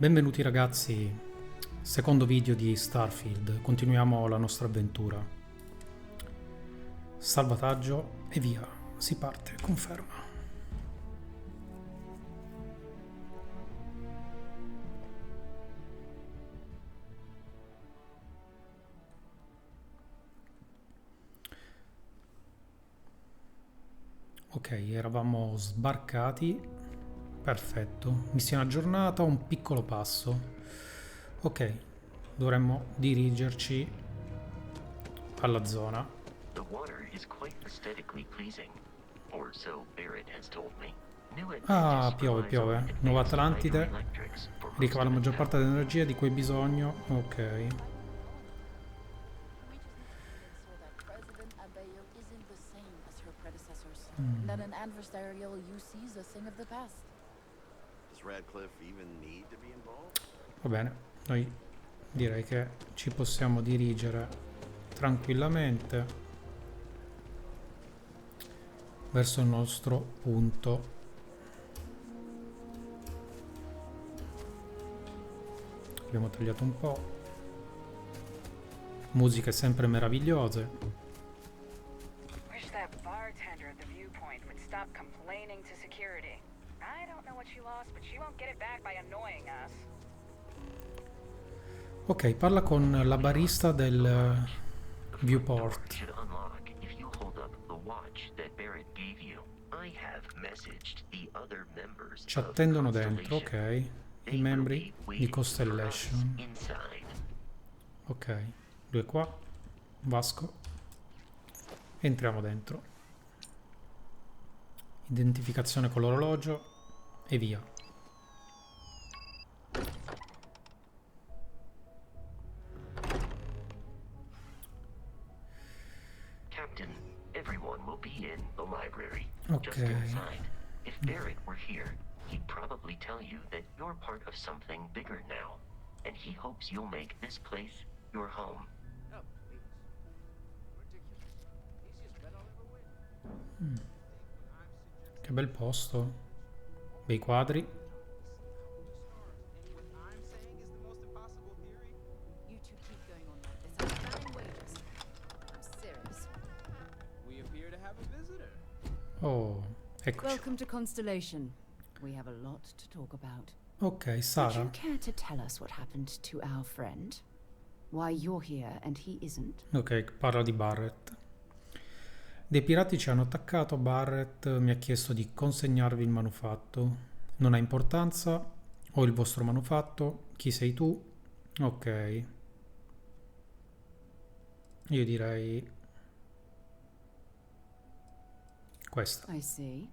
Benvenuti ragazzi, secondo video di Starfield, continuiamo la nostra avventura. Salvataggio e via, si parte, conferma. Ok, eravamo sbarcati, perfetto, missione aggiornata, un piccolo passo. Ok, dovremmo dirigerci alla zona. Ah, piove. Nuova Atlantide, ricava la maggior parte dell'energia di cui hai bisogno. Ok. That an adversarial UC is a thing of the past. Does Radcliffe even need to be involved? Va bene, noi direi che ci possiamo dirigere tranquillamente verso il nostro punto. Abbiamo tagliato un po'. Musiche sempre meravigliose. Wish that bartender at the viewpoint would stop complaining to security. I don't know what she lost, but she won't get it back by annoying us. Ok, parla con la barista del viewport. Ci attendono dentro, ok. I membri di Constellation. Ok, lui è qua. Vasco. Entriamo dentro. Identificazione con l'orologio e via. Captain, everyone will be in the library. Ok. Just inside. If Barrett were here, he'd probably tell you that you're part of something bigger now, and he hopes you'll make this place your home. Oh, please. Ridiculous. Easiest bet I'll ever win. Che bel posto. Bei quadri. You two keep going on like this. I'm banning wages. I'm serious. We appear to have a visitor. Oh, eccoci. Welcome to Constellation. We have a lot to talk about. Ok, Would Sara. you care to tell us what happened to our friend? Why you're here and he isn't? Ok, parla di Barrett. Dei pirati ci hanno attaccato, Barrett mi ha chiesto di consegnarvi il manufatto. Non ha importanza, ho il vostro manufatto, chi sei tu? Ok. Io direi questa. I see.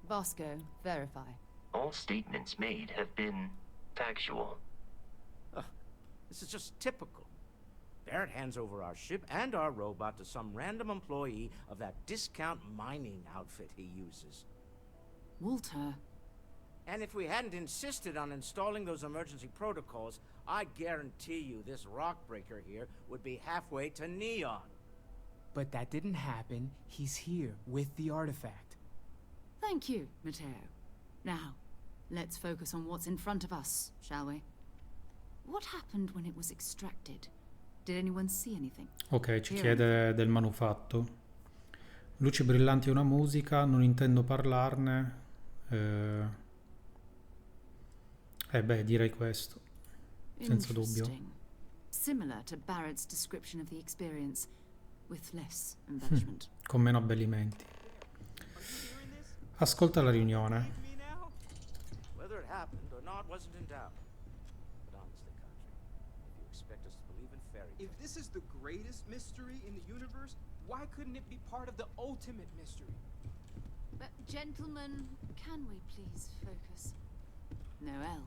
Vasco, verify. All statements made have been factual. This is just typical. Barrett hands over our ship and our robot to some random employee of that discount mining outfit he uses. Walter. And if we hadn't insisted on installing those emergency protocols, I guarantee you this rock breaker here would be halfway to Neon. But that didn't happen. He's here with the artifact. Thank you, Matteo. Now, let's focus on what's in front of us, shall we? What happened when it was extracted? Did anyone see anything? Ok, ci chiede del manufatto. Luci brillanti e una musica, non intendo parlarne. Beh, direi questo. Senza dubbio. Interesting. Similar to Barrett's description of the experience, with less embellishment. Con meno abbellimenti. Ascolta la riunione. Me now? Whether it happened or not wasn't in doubt. But honestly, Country, if you expect us to believe in fairy tales... If this is the greatest mystery in the universe, why couldn't it be part of the ultimate mystery? But, gentlemen, can we please focus? Noel,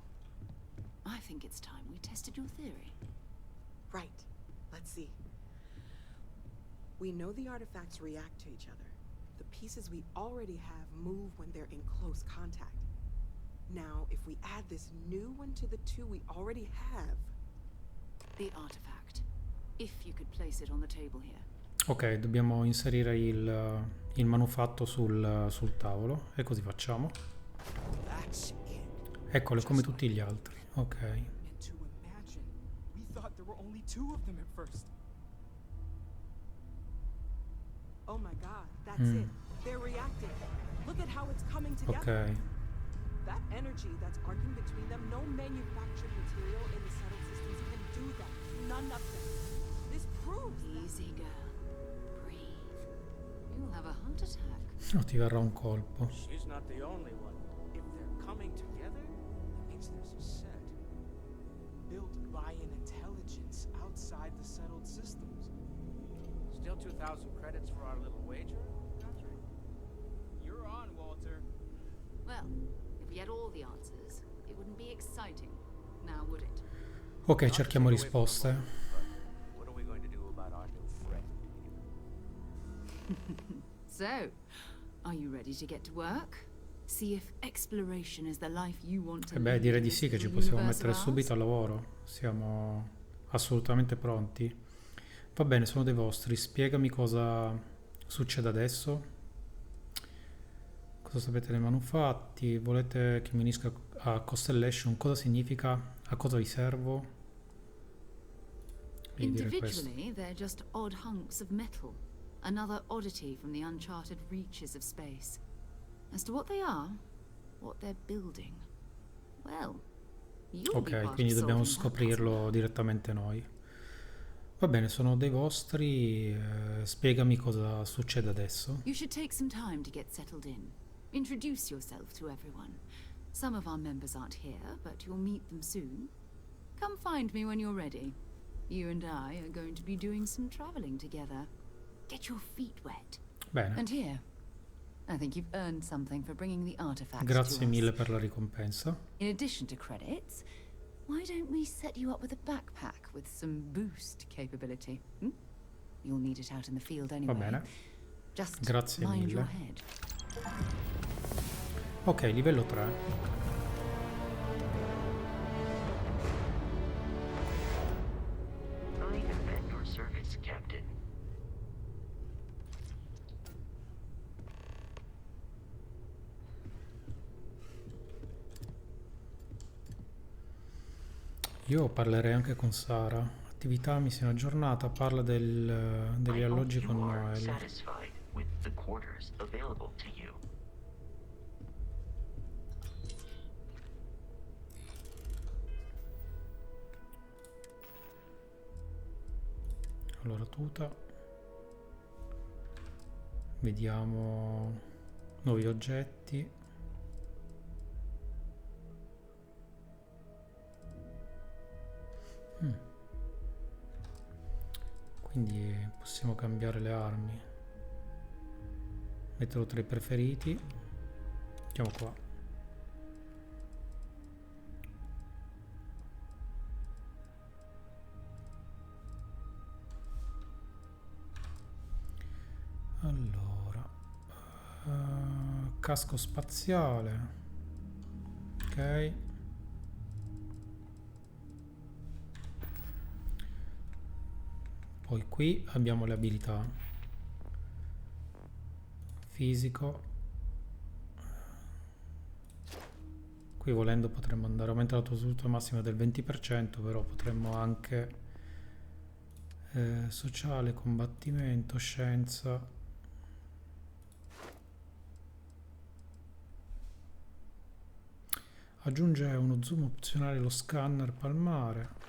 I think it's time we tested your theory. Right. Let's see. We know the artifacts react to each other. The pieces we already have move when they're in close contact. Now, if we add this new one to the two we already have... The artifact. If you could place it on the table here. Ok, dobbiamo inserire il manufatto sul tavolo. E così facciamo. That's it. Eccole come tutti gli altri. Ok. And to imagine, we thought there were only 2 of them at first. Oh my god, that's it. They're reacting. Look at how it's coming together. Ok. That energy that's arcing between them, no manufactured material in the settled systems can do that. None of them. This proves that. Easy, girl. Breathe. You'll have a heart attack. O ti verrà un colpo. She's not the only one. If they're coming together, that means there's a set. Built by an intelligence outside the settled systems. Still 2,000 credits for our little wager, Patrick? You're on, Walter. Well, if we had all the answers, it wouldn't be exciting. Now, would it? Ok, cerchiamo risposte. What are we going to do about our new friend? So, are you ready to get to work? See if exploration is the life you want to E beh, lead direi in di this sì che ci little possiamo universe mettere of subito al ours? lavoro. Siamo assolutamente pronti. Va bene, sono dei vostri. Spiegami cosa succede adesso. Cosa sapete dei manufatti? Volete che mi unisca a Constellation? Cosa significa? A cosa vi servo? Devi dire questo. Individually, they're just odd hunks of metal. Another oddity from the uncharted reaches of space. As to what they are, what they're building, well, you'll be Ok, part quindi of dobbiamo solving that scoprirlo puzzle. direttamente noi. Va bene, sono dei vostri. Spiegami cosa succede adesso. You should take some time to get settled in. Introduce yourself to everyone. Some of our members aren't here, but you'll meet them soon. Come find me when you're ready. You and I are going to be doing some traveling together. Get your feet wet. Bene, And here, I think you've earned something for bringing the artifacts grazie to us. mille per la ricompensa. In addition to credits, why don't we set you up with a backpack with some boost capability? Hmm? You'll need it out in the field anyway. Va bene. Just Grazie mind your mille. head. Ok, livello 3. I am at your service, Captain. Io parlerei anche con Sara. Attività, missione aggiornata, parla degli I hope alloggi con you are Noel. satisfied with the quarters available to you. Allora, tuta. Vediamo nuovi oggetti. Quindi possiamo cambiare le armi. Metterlo tra i preferiti. Mettiamo qua. Allora, casco spaziale. Ok. Poi qui abbiamo le abilità. Fisico. Qui volendo potremmo andare a aumentare la tua salute massima del 20%, però potremmo anche sociale, combattimento, scienza. Aggiunge uno zoom opzionale allo scanner palmare.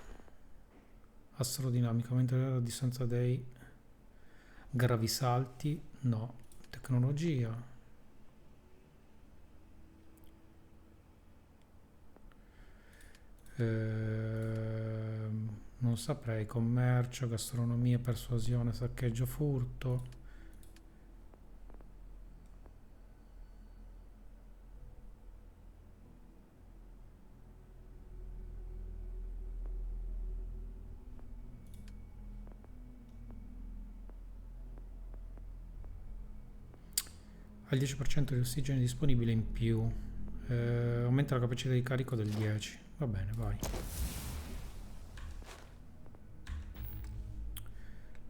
Astrodinamica, aumenta la distanza dei gravisalti. No. Tecnologia. Non saprei. Commercio, gastronomia, persuasione, saccheggio, furto. Al 10% di ossigeno disponibile in più. Aumenta la capacità di carico del 10. Va bene, vai.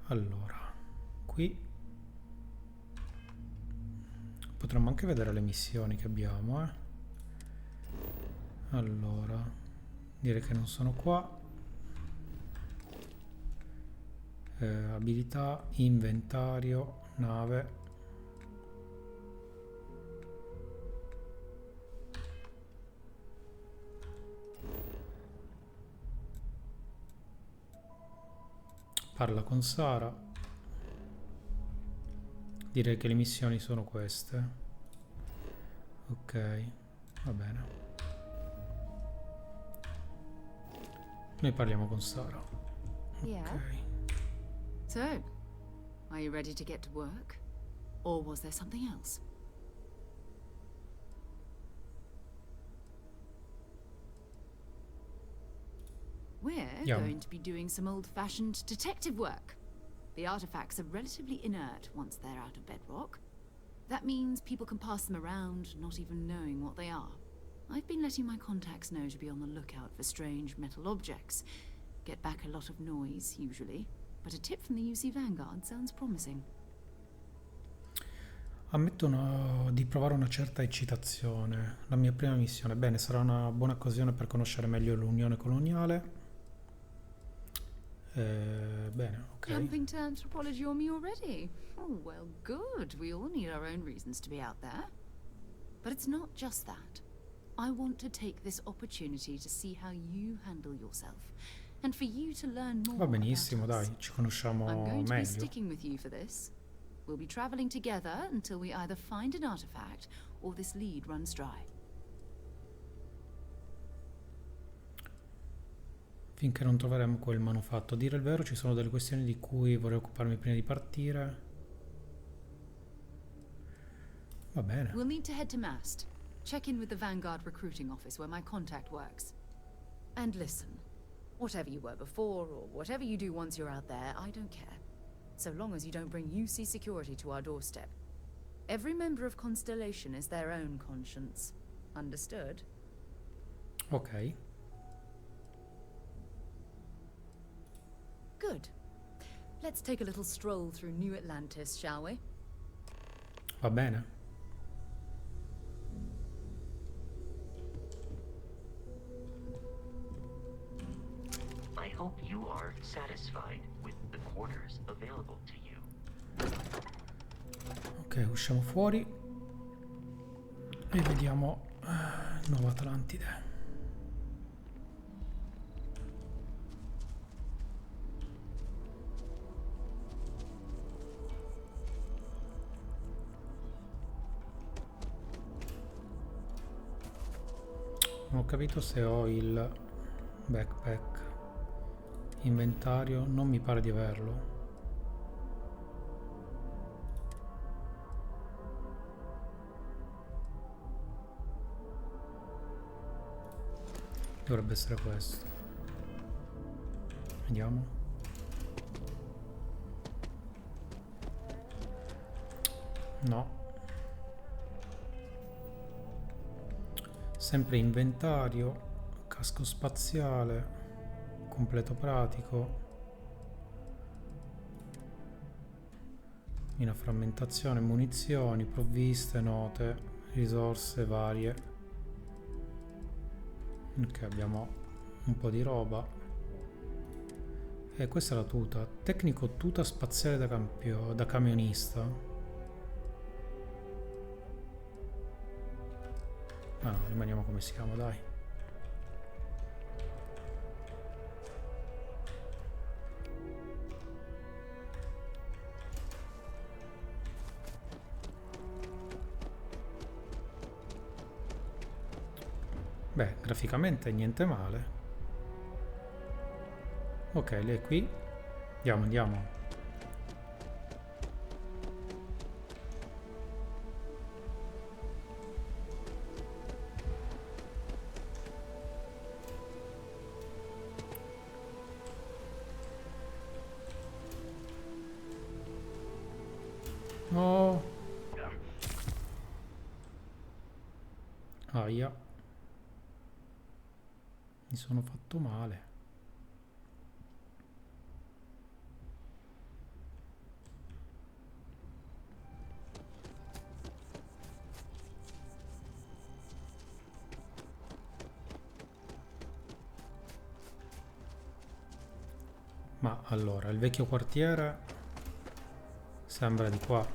Allora, qui potremmo anche vedere le missioni che abbiamo, Allora, Direi che non sono qua. Abilità, inventario, nave. Parla con Sara. Direi che le missioni sono queste. Ok, va bene. Noi parliamo con Sara. Yeah. Ok. So, are you ready to get to work? Or was there something else? We're Yeah. going to be doing some old-fashioned detective work. The artifacts are relatively inert once they're out of bedrock. That means people can pass them around, not even knowing what they are. I've been letting my contacts know to be on the lookout for strange metal objects. Get back a lot of noise, usually. But a tip from the UC Vanguard sounds promising. Ammetto di provare una certa eccitazione. La mia prima missione. Bene, sarà una buona occasione per conoscere meglio l'Unione Coloniale. Bene, ok. Jumping to anthropology on me already? Oh, well, good. We all need our own reasons to be out there. But it's not just that. I want to take this opportunity to see how you handle yourself. And for you to learn more Va benissimo, about us. dai, ci conosciamo I'm going to be meglio. sticking with you for this. We'll be traveling together until we either find an artifact or this lead runs dry. Finché non troveremo quel manufatto. A dire il vero, ci sono delle questioni di cui vorrei occuparmi prima di partire. Va bene. We'll need to head to Mast. Check in with the Vanguard recruiting office where my contact works. And listen, whatever you were before or whatever you do once you're out there, I don't care. So long as you don't bring UC security to our doorstep. Every member of Constellation is their own conscience. Understood? Ok. Good. Let's take a little stroll through New Atlantis, shall we? Va bene. I hope you are satisfied with the quarters available to you. Ok, usciamo fuori. E vediamo Nuova Atlantide. Non ho capito se ho il backpack. Inventario, non mi pare di averlo. Dovrebbe essere questo. Vediamo. No. Sempre inventario, casco spaziale, completo pratico, mina frammentazione, munizioni, provviste, note, risorse varie. Ok, abbiamo un po' di roba. E questa è la tuta. Tecnico tuta spaziale da camionista. Ah, no, rimaniamo come siamo, dai. Beh, graficamente niente male. Ok, lei è qui. Andiamo, andiamo. Oh. Aia. Mi sono fatto male. Ma allora, il vecchio quartiere sembra di qua.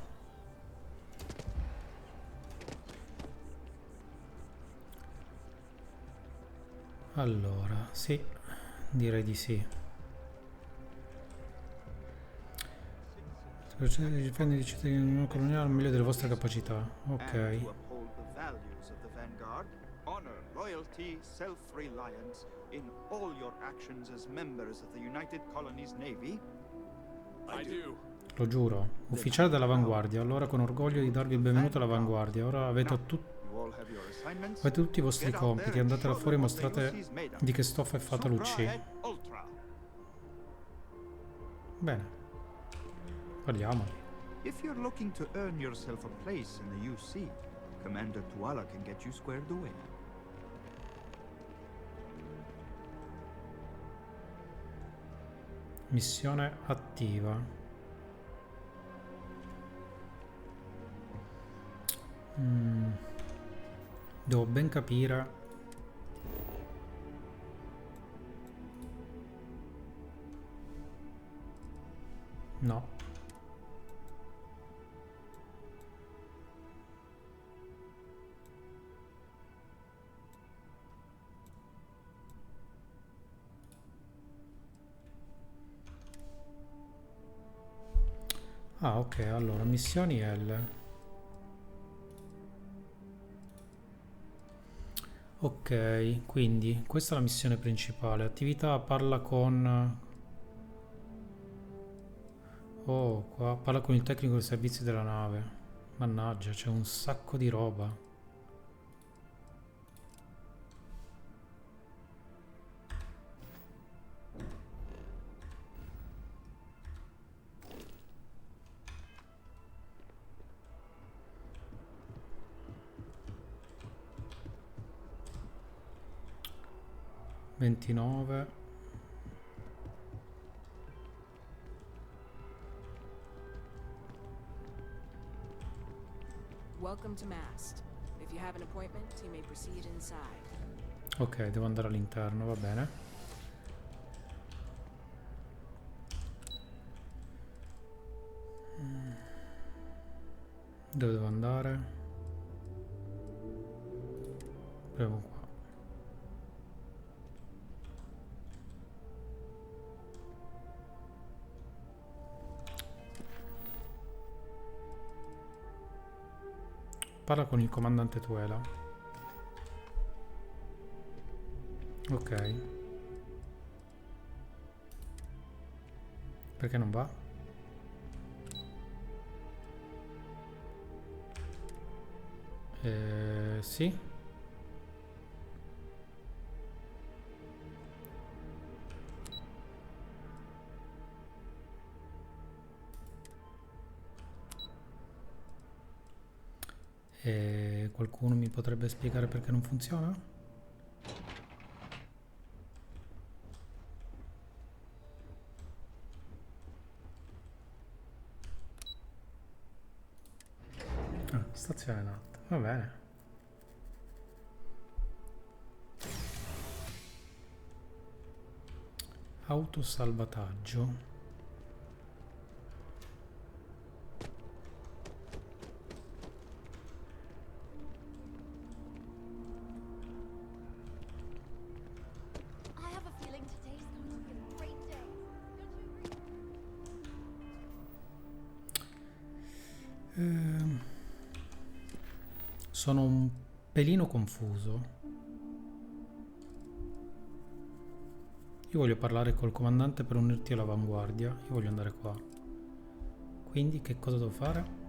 Allora, sì, direi di sì. Procedete di difendere i cittadini dell'Unione Coloniale al meglio delle vostre capacità. And Ok. to uphold the values of the Vanguard, honor, loyalty, self-reliance in all your actions as members of the United Colonies Navy. I do. Lo giuro. Ufficiale dell'avanguardia. Allora con orgoglio di darvi il benvenuto all'avanguardia. Ora avete tutti i vostri compiti. Andate là fuori e mostrate di che stoffa è fatta l'UC. Bene. Parliamo. If you're looking to earn yourself a place in the UC, Commander Tuala can get you squared away. Missione attiva. Devo ben capire. No. Ah, ok, allora, missioni L. Ok, quindi questa è la missione principale. Attività parla con... Oh, qua parla con il tecnico dei servizi della nave. Mannaggia, c'è un sacco di roba. Ventinove. Welcome to Mast. If you have an appointment, you may proceed inside. Ok, devo andare all'interno, va bene. Dove devo andare? Premo qua. Parla con il comandante Tuela. Ok. Perché non va? Sì. Qualcuno mi potrebbe spiegare perché non funziona? Ah, stazione NAT, va bene. Autosalvataggio. Sono un pelino confuso. Io voglio parlare col comandante per unirti all'avanguardia. Io voglio andare qua. Quindi che cosa devo fare?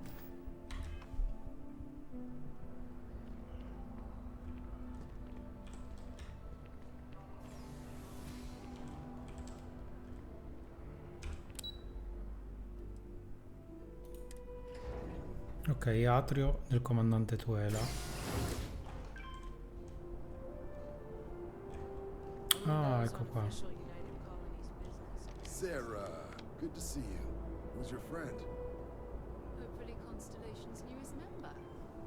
Ok, atrio del comandante Tuela. Ah, ecco qua. Sarah, good to see you. Who's your friend? Hopefully Constellation's newest member.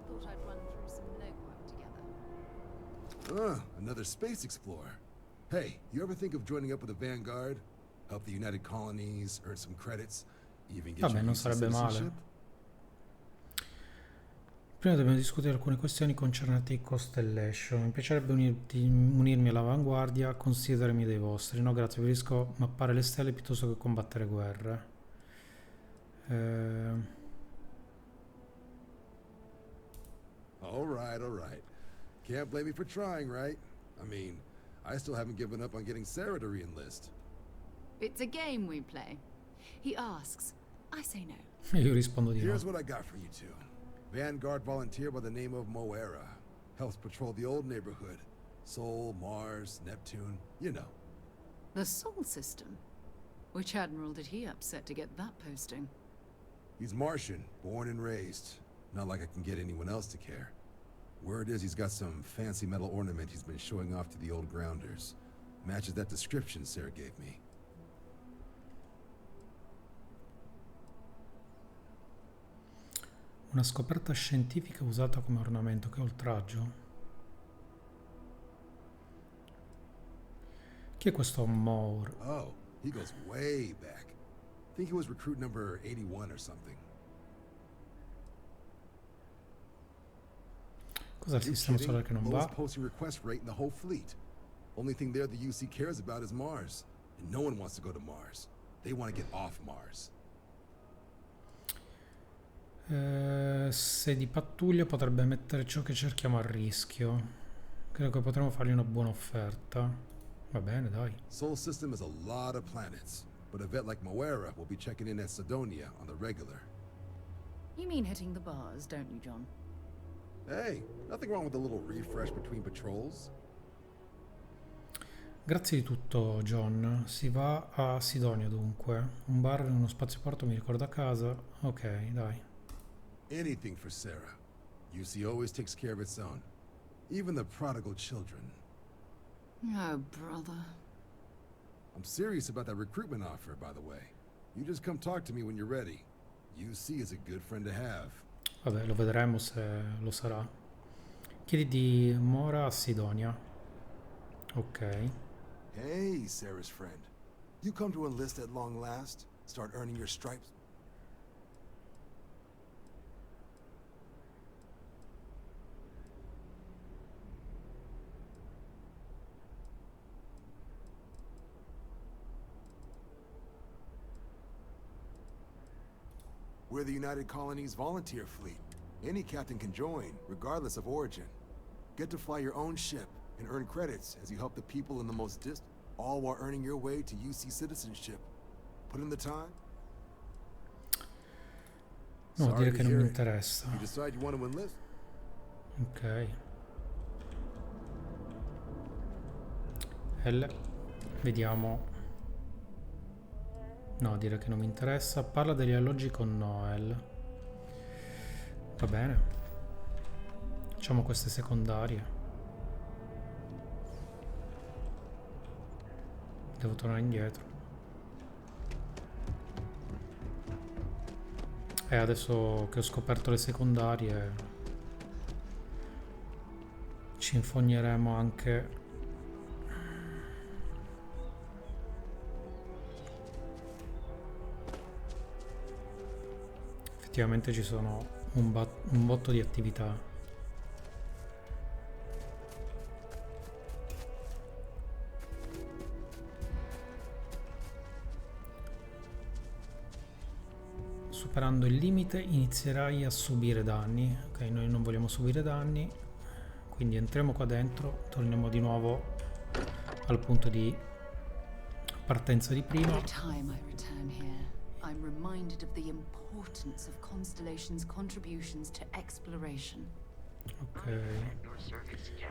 Thought I'd run through some legwork together. Another space explorer. Hey, you ever think of joining up with the Vanguard? Help the United Colonies, earn some credits, even get Vabbè, your non UC sarebbe citizenship? male. Prima dobbiamo discutere alcune questioni concernenti Constellation. Mi piacerebbe unirmi all'avanguardia, considerami dei vostri. No, grazie, preferisco mappare le stelle piuttosto che combattere guerre. All right. Can't blame me for trying, right? I mean, I still haven't given up on getting Sarah to re-enlist. It's a game we play. He asks. I say no. E io rispondo di no. Here's what I got for you two. Vanguard volunteer by the name of Moera. Helps patrol the old neighborhood. Sol, Mars, Neptune, you know. The Sol system? Which admiral did he upset to get that posting? He's Martian, born and raised. Not like I can get anyone else to care. Word is he's got some fancy metal ornament he's been showing off to the old grounders. Matches that description Sarah gave me. Una scoperta scientifica usata come ornamento, che oltraggio. Chi è questo Moore? Oh, he goes way back. Think he was recruit number 81 or something. Cos'è il sistema solare che non va? Lowest posting request rate in the whole fleet. Only thing there the UC cares about is Mars. And no one wants to go to Mars. They want to get off Mars. Se di pattuglia potrebbe mettere ciò che cerchiamo a rischio. Credo che potremmo fargli una buona offerta. Va bene, dai. Sol system has a lot of planets, but a vet like Moera will be checking in at Sidonia on the regular. You mean hitting the bars, don't you, John? Hey, nothing wrong with a little refresh between patrols. Grazie di tutto, John. Si va a Sidonia dunque. Un bar e uno spazioporto mi ricorda casa. Ok, dai. Anything for Sarah. UC always takes care of its own. Even the prodigal children. Oh, brother. I'm serious about that recruitment offer, by the way. You just come talk to me when you're ready. UC is a good friend to have. Vabbè, lo vedremo se lo sarà. Chiedi di Mora a Sidonia. Ok. Hey, Sarah's friend. You come to enlist at long last? Start earning your stripes? We're the United Colonies volunteer fleet. Any captain can join, regardless of origin. Get to fly your own ship and earn credits as you help the people in the most distant, all while earning your way to UC citizenship. Put in the time? No, Sorry dire to che non hear mi it. interessa. You decide you want to enlist? Ok. L. Vediamo. No, dire che non mi interessa. Parla degli alloggi con Noel. Va bene. Facciamo queste secondarie. Devo tornare indietro. E adesso che ho scoperto le secondarie ci infogneremo anche effettivamente ci sono un botto di attività. Superando il limite inizierai a subire danni. Ok, noi non vogliamo subire danni, quindi entriamo qua dentro, torniamo di nuovo al punto di partenza di prima. Every time I return here, I'm reminded of the importance of Constellation's contributions to exploration. Ok,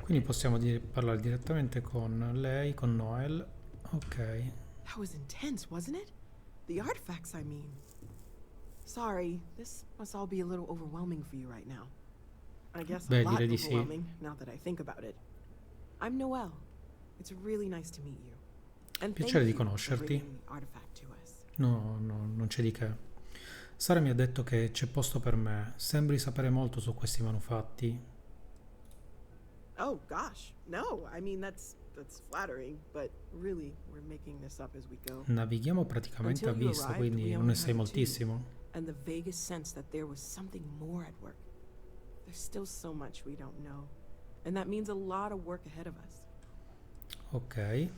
quindi possiamo parlare direttamente con lei, con Noel. Ok. That was intense, wasn't it? The artifacts, I mean. Sorry, this must all be a little overwhelming for you right now. I guess a lot direi di sì. overwhelming, now that I think about it. I'm Noel. It's really nice to meet you. And thank Piacere di you for conoscerti. bringing the artifact to us. No, non c'è di che. Sara mi ha detto che c'è posto per me. Sembri sapere molto su questi manufatti. Oh gosh, no. I mean, that's That's flattering, but really, we're making this up as we go. Navighiamo praticamente a Until you vista, arrived, quindi we non only ne sai had two, moltissimo. and the vaguest sense that there was something more at work. There's still so much we don't know, and that means a lot of work ahead of us. Ok.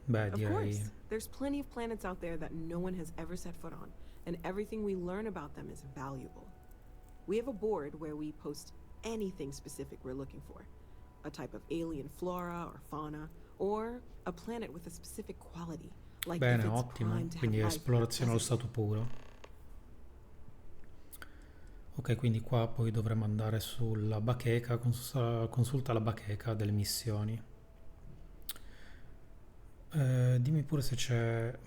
Beh, Of direi... course, there's plenty of planets out there that no one has ever set foot on, and everything we learn about them is valuable. We have a board where we post anything specific we're looking for. A type of alien flora or fauna, or a planet with a specific quality, like Bene, if it's ottimo. primed to have Quindi life or esplorazione allo doesn't. stato puro. Ok, quindi qua poi dovremo andare sulla bacheca, consulta la bacheca delle missioni. Dimmi pure se c'è...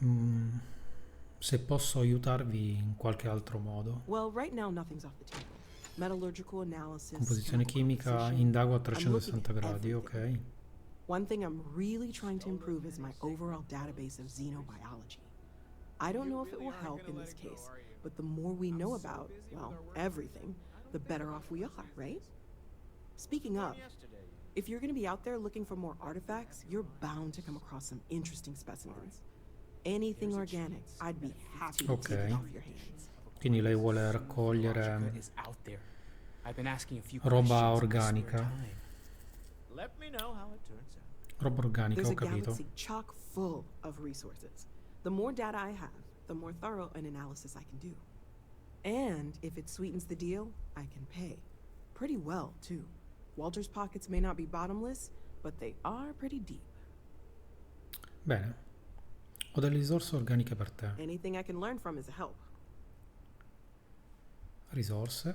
se posso aiutarvi in qualche altro modo. Well, right now nothing's off the table. Metallurgical analysis, Composizione chemical chimica, composition. indago a I'm looking 360 at gradi, everything. ok. One thing I'm really trying to improve is my overall database of xenobiology. I don't know if it will help in this case, but the more we know about, well, everything, the better off we are, right? Speaking of, if you're going to be out there looking for more artifacts, you're bound to come across some interesting specimens. Anything organic, I'd be happy to take it off your hands. Quindi lei vuole raccogliere is out there. I've been asking a few roba questions in my spare organica. time. Let me know how it turns out. Roba organica, There's ho a capito. galaxy chock full of resources. The more data I have, the more thorough an analysis I can do. And if it sweetens the deal, I can pay. Pretty well, too. Walter's pockets may not be bottomless, but they are pretty deep. Bene. Ho delle risorse organiche per te. Anything I can learn from is a help. Risorse.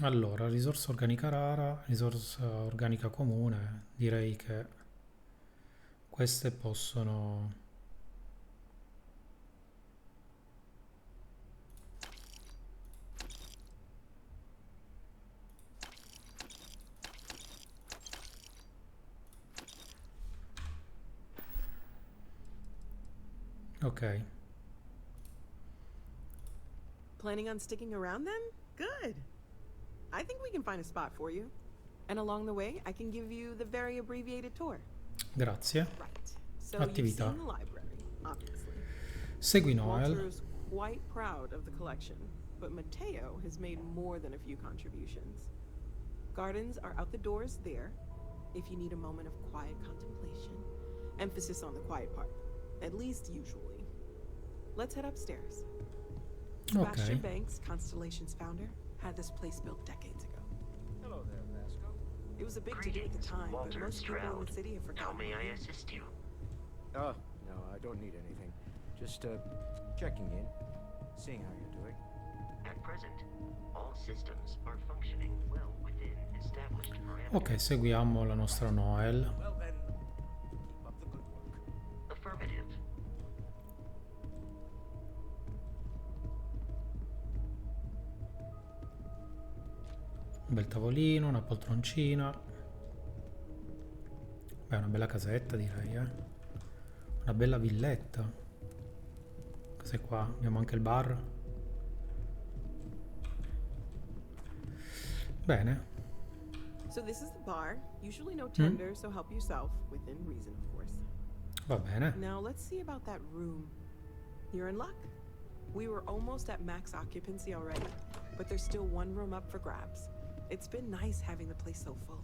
Allora, risorsa organica rara, risorsa organica comune. Direi che queste possono... Ok. Planning on sticking around then? Good. I think we can find a spot for you. And along the way, I can give you the very abbreviated tour. Grazie. Right. So you've Attività. seen the library, obviously. Segui Noel. Walter's quite proud of the collection, but Matteo has made more than a few contributions. Gardens are out the doors there, if you need a moment of quiet contemplation. Emphasis on the quiet part, at least usually. Let's head upstairs. Sebastian Ok. Banks, Constellation's founder, had this place built decades ago. Hello there, Vasco. It was a big to do at the Greetings, time, but Walter most people in Stroud. the city have How forgotten. may I about it. assist you? Oh, no, I don't need anything. Just, checking in, seeing how you're doing. At present, all systems are functioning well within established parameters. Ok, seguiamo la nostra Noel. Well then, keep up the good work. Affirmative. Un bel tavolino, una poltroncina. Beh, una bella casetta direi, eh. Una bella villetta. Cos'è qua? Abbiamo anche il bar. Bene. So this is the bar. Usually no tender, so help yourself, within reason, of course. Va bene. Now let's see about that room. You're in luck. We were almost at max occupancy already, but there's still one room up for grabs. It's been nice having the place so full.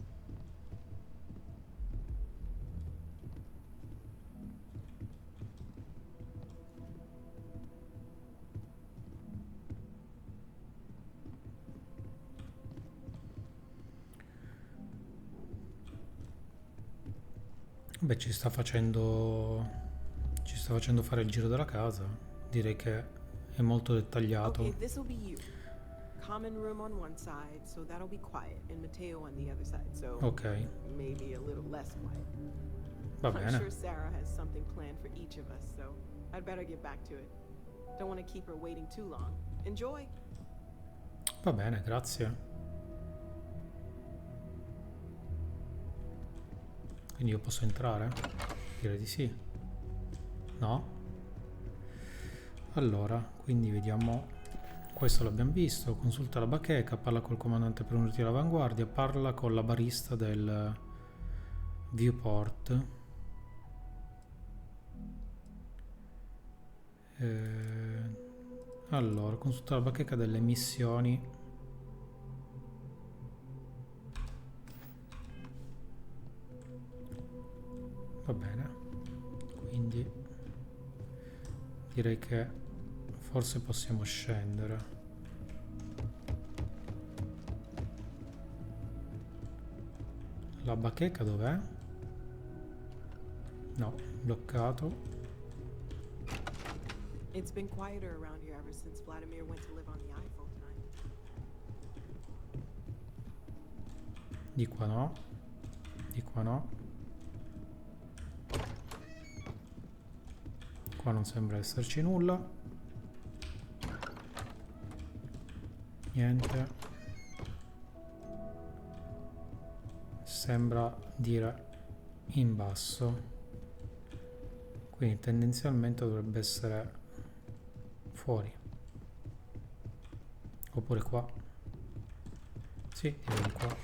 Beh, ci sta facendo fare il giro della casa. Direi che è molto dettagliato. Okay, this'll be you. Common room on one side, so that'll be quiet, and Matteo on the other side, so Ok, maybe a little less quiet. va I'm bene. sure Sarah has something planned for each of us, so I'd better get back to it. Don't want to keep her waiting too long. Enjoy! Va bene, grazie. Quindi io posso entrare? Direi di sì. No? Allora, quindi vediamo Questo l'abbiamo visto. Consulta la bacheca, parla col comandante per unirti all'avanguardia, parla con la barista del viewport. Allora, consulta la bacheca delle missioni. Va bene, quindi direi che forse possiamo scendere. La bacheca dov'è? No, bloccato. It's been quieter around here ever since Vladimir went to live on the iPhone tonight. Di qua no. Di qua no. Qua non sembra esserci nulla. Niente. Sembra dire in basso. Quindi tendenzialmente dovrebbe essere fuori. Oppure qua. Sì, direi di qua.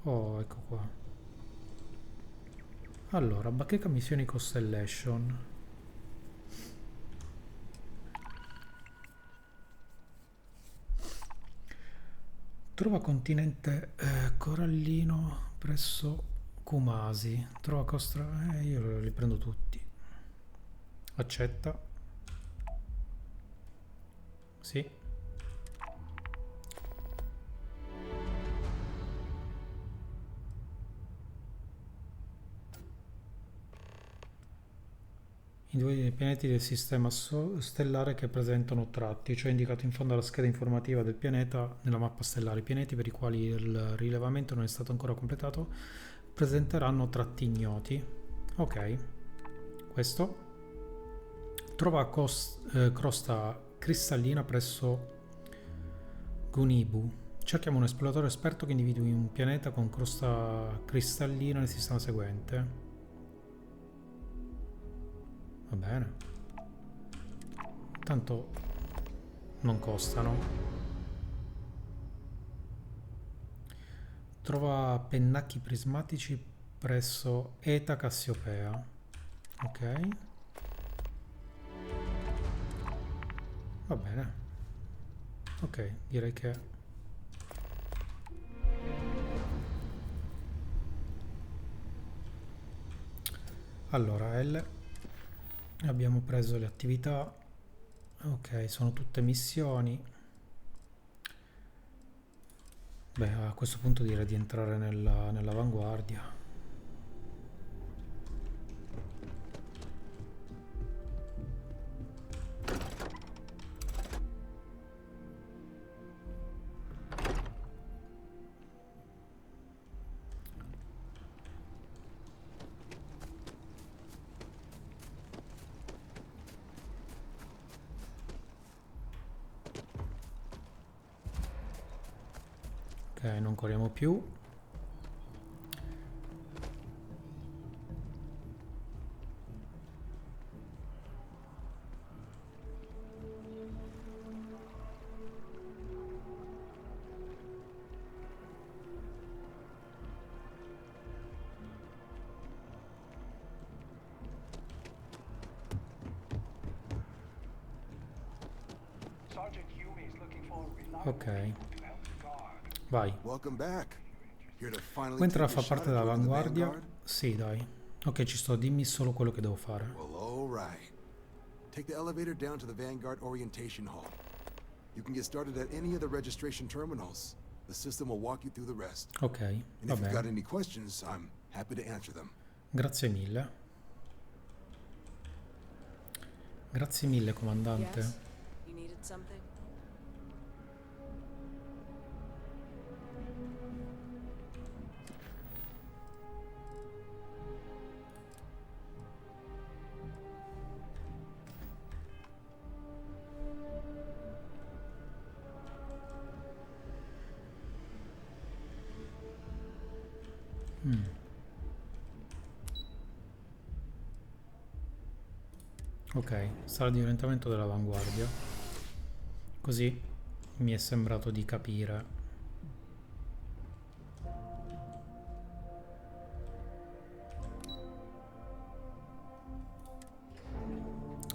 Oh, ecco qua. Allora, bacheca missioni Constellation. Trova continente corallino presso Kumasi. Trova costa... io li prendo tutti. Accetta. Sì. I due pianeti del sistema stellare che presentano tratti, cioè indicato in fondo alla scheda informativa del pianeta nella mappa stellare. I pianeti per i quali il rilevamento non è stato ancora completato presenteranno tratti ignoti. Ok, questo. Trova crosta cristallina presso Gunibu. Cerchiamo un esploratore esperto che individui un pianeta con crosta cristallina nel sistema seguente. Va bene. Tanto non costano. Trova pennacchi prismatici presso Eta Cassiopea. Ok. Va bene. Ok, direi che... Allora, L. Abbiamo preso le attività. Ok, sono tutte missioni. Beh, a questo punto direi di entrare nell'avanguardia. Ok, non corriamo più. Ok. Vai. Vuoi entrare a far parte dell'avanguardia? Sì, dai. Ok, ci sto, dimmi solo quello che devo fare. Well, all right. Take the elevator down to the Vanguard Orientation Hall. You can get started at any of the registration terminals. The system will walk you through the rest. Ok, And va if you've got bene. any questions, I'm happy to answer them. Grazie mille. Grazie mille, comandante. Yes? You needed something? Ok, sala di orientamento dell'avanguardia. Così mi è sembrato di capire.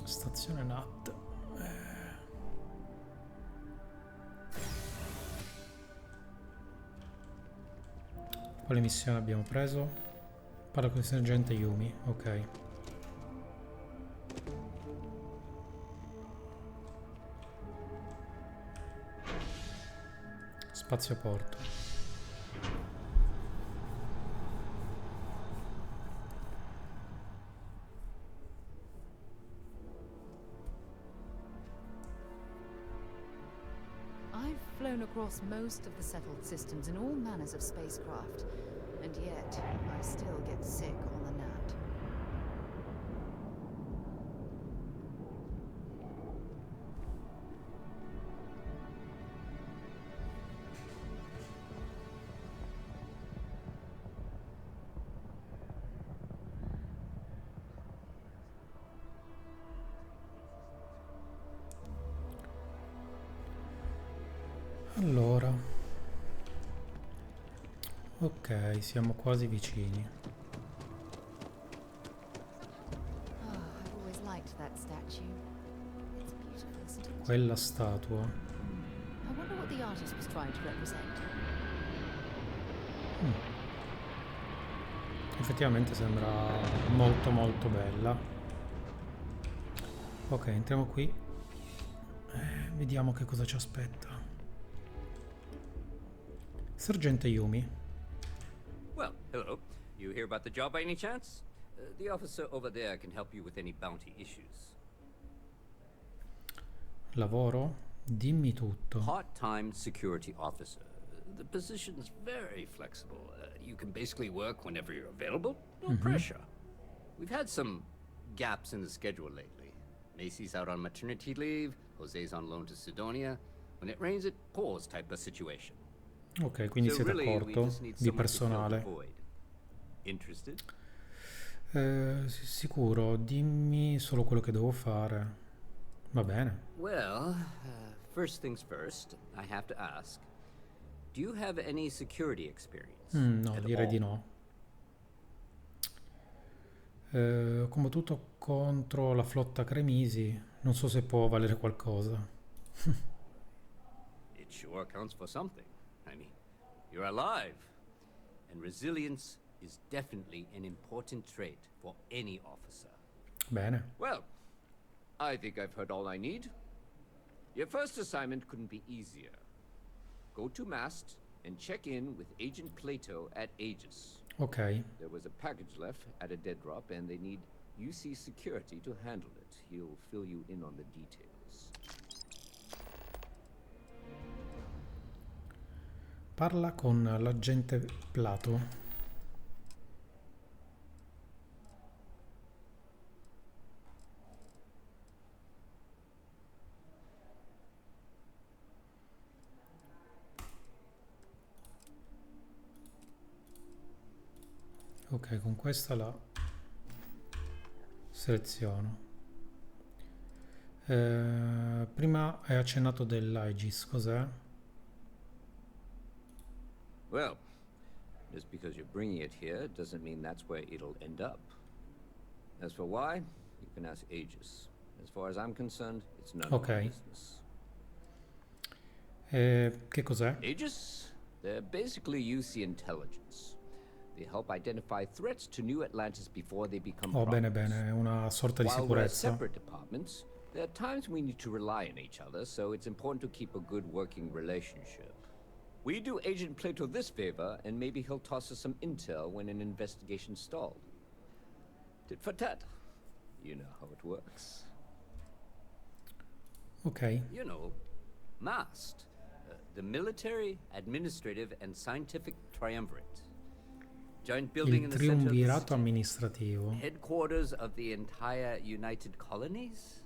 Stazione NAT. Quale missione abbiamo preso? Parla con il sergente Yumi, ok. Spazioporto. I've flown across most of the settled systems in all manners of spacecraft, and yet I still get sick on the Nat. Allora. Ok, siamo quasi vicini. Oh, I've always liked that statue. It's beautiful, isn't it? Quella statua. I wonder what the artist was trying to represent. Effettivamente sembra molto molto bella. Ok, entriamo qui. Vediamo che cosa ci aspetta. Sergente Yumi. Well, hello. You hear about the job by any chance? The officer over there can help you with any bounty issues. Lavoro? Dimmi tutto. Part-time security officer. The position's very flexible. You can basically work whenever you're available. No pressure. We've had some gaps in the schedule lately. Macy's out on maternity leave. Jose's on loan to Sidonia. When it rains, it pours type of situation. Ok, quindi siete a corto di personale. Interested? Sicuro, dimmi solo quello che devo fare. Va bene. Well, first things first, I have to ask. Do you have any security experience? No, at direi all? di no. Ho combattuto contro la flotta Cremisi. Non so se può valere qualcosa. It sure counts for something. I mean, you're alive. And resilience is definitely an important trait for any officer. Bene. Well, I think I've heard all I need. Your first assignment couldn't be easier. Go to Mast and check in with Agent Plato at Aegis. Ok. There was a package left at a dead drop, and they need UC security to handle it. He'll fill you in on the details. Parla con l'agente Plato. Ok, con questa la seleziono. Prima hai accennato dell'Aegis, cos'è? Well, just because you're bringing it here doesn't mean that's where it'll end up. As for why, you can ask Aegis. As far as I'm concerned, it's none of my business. Che cos'è? Aegis? They're basically UC intelligence. They help identify threats to New Atlantis before they become Oh, bene, problems. bene, è una sorta di While we're sicurezza. separate departments, there are times we need to rely on each other, so it's important to keep a good working relationship. We do Agent Plato this favor, and maybe he'll toss us some intel when an investigation stalled. Tit for tat. You know how it works. Ok. You know, MAST. The Military, Administrative, and Scientific Triumvirate. Giant building in Il the center of the triumvirato city. amministrativo. Headquarters of the entire United Colonies?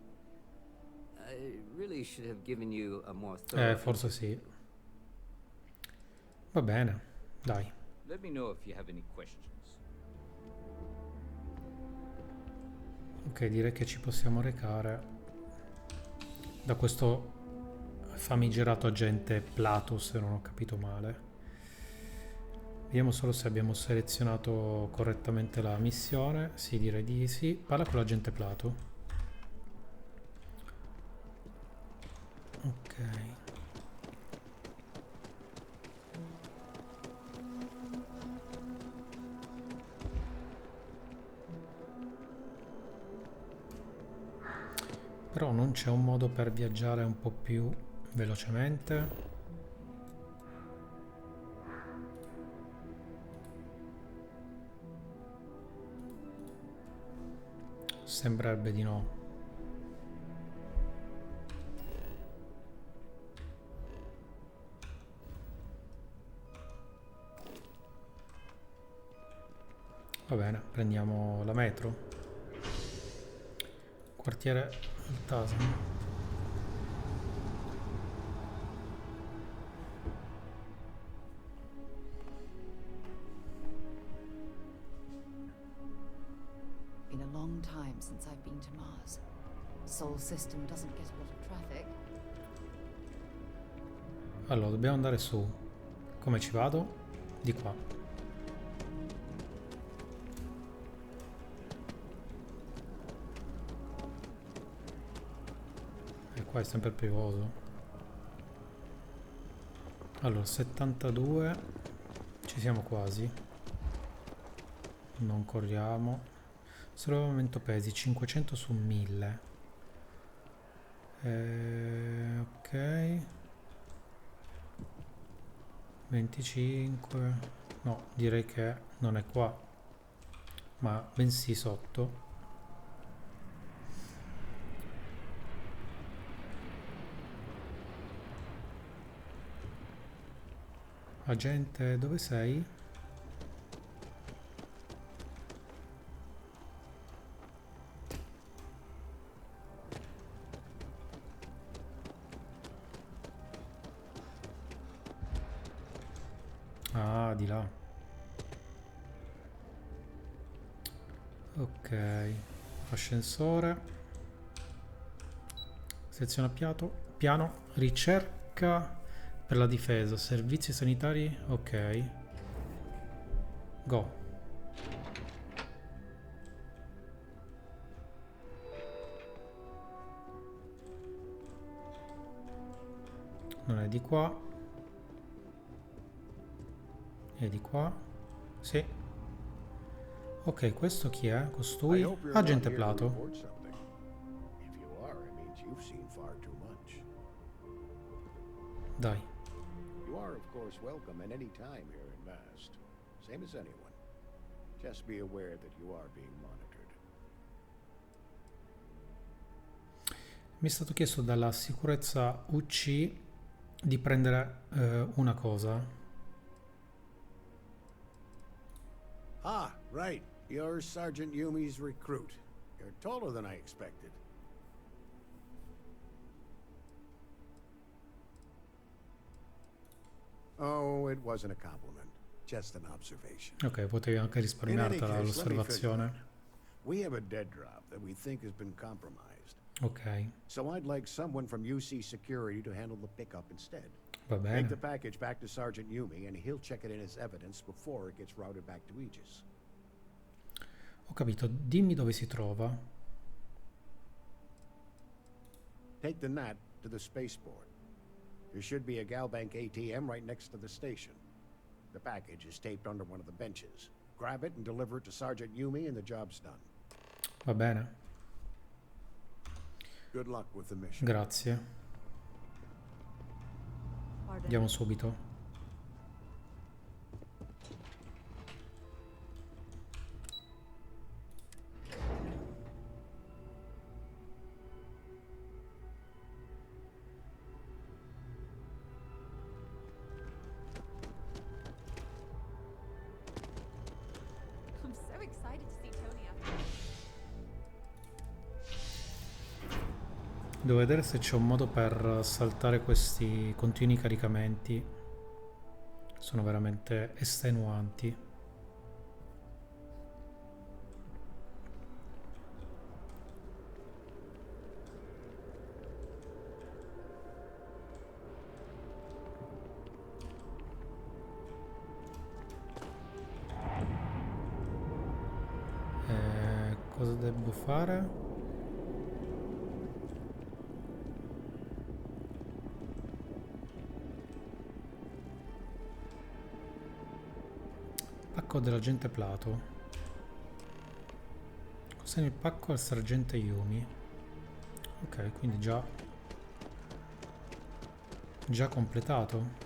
I really should have given you a more thorough... Forse sì. Va bene, dai. Let me know if you have any questions. Ok, direi che ci possiamo recare da questo famigerato agente Plato, se non ho capito male. Vediamo solo se abbiamo selezionato correttamente la missione. Sì, direi di sì. Parla con l'agente Plato. Ok. Però non c'è un modo per viaggiare un po' più velocemente. Sembrerebbe di no. Va bene, prendiamo la metro. Quartiere Altasio. Been a long time since I've been to Mars. Sol system doesn't get a lot of traffic. Allora, dobbiamo andare su. Come ci vado? Di qua. E qua è sempre piovoso. Allora, 72. Ci siamo quasi. Non corriamo. Sollevamento pesi 500 su 1000. Ok. 25. No, direi che non è qua, ma bensì sotto. Agente, dove sei? Ah, di là. Ok. Ascensore. Seziona piano. Ricerca per la difesa. Servizi sanitari. Ok. Go. Non è di qua. È di qua. Sì. Ok, questo chi è? Costui? Agente Plato. Dai. You are, of course, welcome at any time here in Mast. Same as anyone. Just be aware that you are being monitored. Mi è stato chiesto dalla sicurezza UC di prendere una cosa. Ah, right. You're Sergeant Yumi's recruit. You're taller than I expected. Oh, it wasn't a compliment. Just an observation. Ok, potevi anche risparmiartela l'osservazione. We have a dead drop that we think has been compromised. Ok. So I'd like someone from UC Security to handle the pickup instead. Va bene. Take the package back to Sergeant Yumi and he'll check it in as evidence before it gets routed back to Aegis. Ho capito, dimmi dove si trova. Take the NAT to the spaceport. There should be a Galbank ATM right next to the station. The package is taped under one of the benches. Grab it and deliver it to Sergeant Yumi and the job's done. Va bene. Good luck with the mission. Grazie. Andiamo subito. I'm so excited to see Tony after. Devo vedere se c'è un modo per saltare questi continui caricamenti. Sono veramente estenuanti. devo fare? Pacco dell'agente Plato. Consegna il pacco al sergente Yumi. Ok, quindi già completato.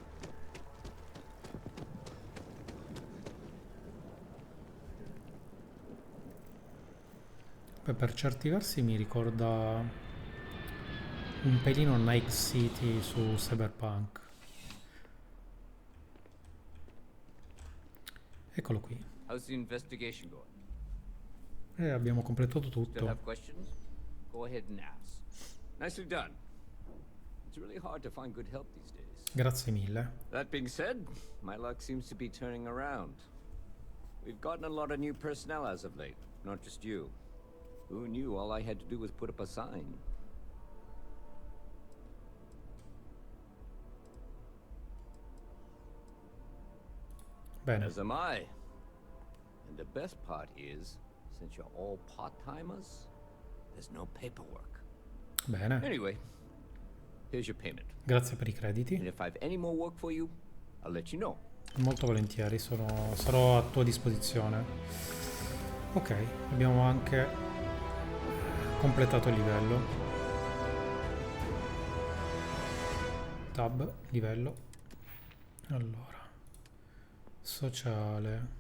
Beh, per certi versi mi ricorda un pelino Night City su Cyberpunk. Eccolo qui. How's the investigation going? E abbiamo completato Still tutto. have questions? Go ahead and ask. Nicely done. It's really hard to find good help these days. Grazie mille. That being said, my luck seems to be turning around. We've gotten a lot of new personnel as of late, not just you. Who knew all I had to do was put up a sign? Bene. As am I. And the best part is, since you're all part-timers, there's no paperwork. Bene. Anyway, here's your payment. Grazie per i crediti. And if I have any more work for you, I'll let you know. Molto volentieri, sarò a tua disposizione. Ok, abbiamo anche completato il livello. Tab, livello. Allora. Sociale.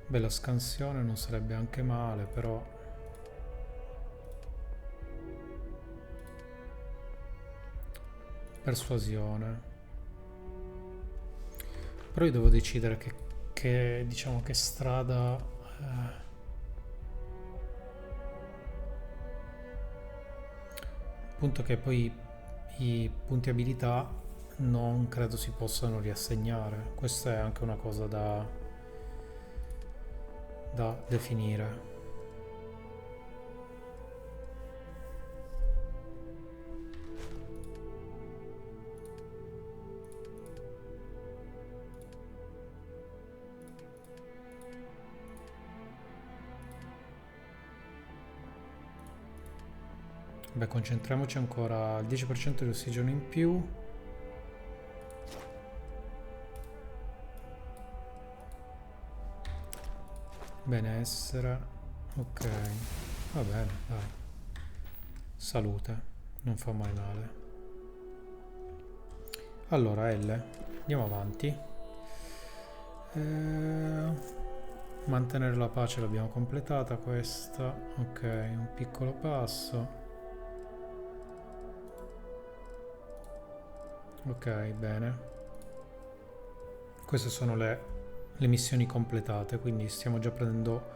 Beh, la scansione non sarebbe anche male, però... Persuasione. Però io devo decidere diciamo, che strada... Appunto che poi i punti abilità non credo si possano riassegnare. Questa è anche una cosa da definire. Beh, concentriamoci ancora al 10% di ossigeno in più. Benessere. Ok. Va bene, dai. Salute. Non fa mai male. Allora, L. Andiamo avanti. Mantenere la pace l'abbiamo completata questa. Ok, un piccolo passo. Ok, bene. Queste sono le missioni completate, quindi stiamo già prendendo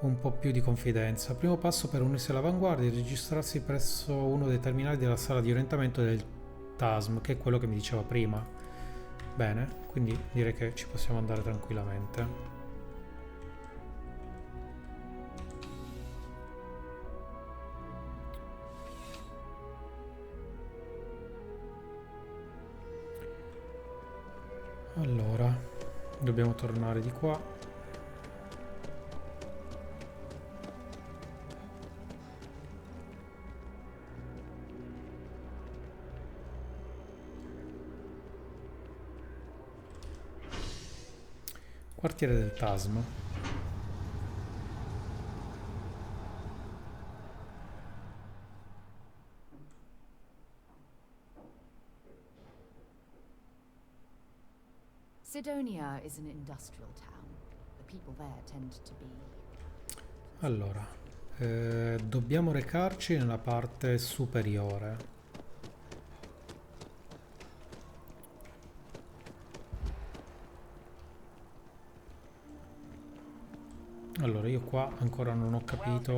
un po' più di confidenza. Primo passo per unirsi all'avanguardia: registrarsi presso uno dei terminali della sala di orientamento del TASM, che è quello che mi diceva prima. Bene, quindi direi che ci possiamo andare tranquillamente. Allora, dobbiamo tornare di qua. Quartiere del TASM. Sidonia is an industrial town. The people there tend to be... Allora, dobbiamo recarci nella parte superiore. Allora, io qua ancora non ho capito,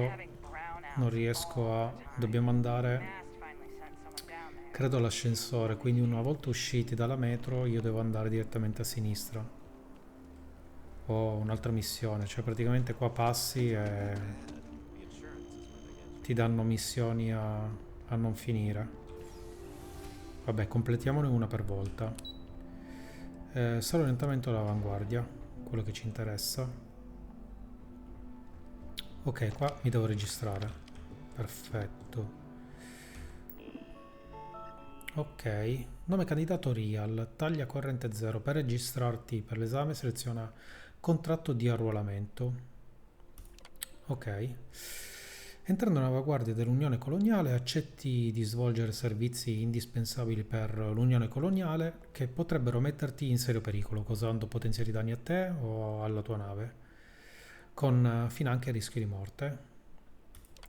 non riesco a... Dobbiamo andare, credo, all'ascensore, quindi una volta usciti dalla metro io devo andare direttamente a sinistra. o un'altra missione, cioè praticamente qua passi e ti danno missioni a non finire. Vabbè, completiamone una per volta. Solo orientamento all'avanguardia, quello che ci interessa. Ok, qua mi devo registrare. Perfetto. Ok, nome candidato Real, taglia corrente 0. Per registrarti per l'esame seleziona contratto di arruolamento. Ok. Entrando nella guardia dell'Unione Coloniale accetti di svolgere servizi indispensabili per l'Unione Coloniale che potrebbero metterti in serio pericolo, causando potenziali danni a te o alla tua nave, con finanche rischio di morte.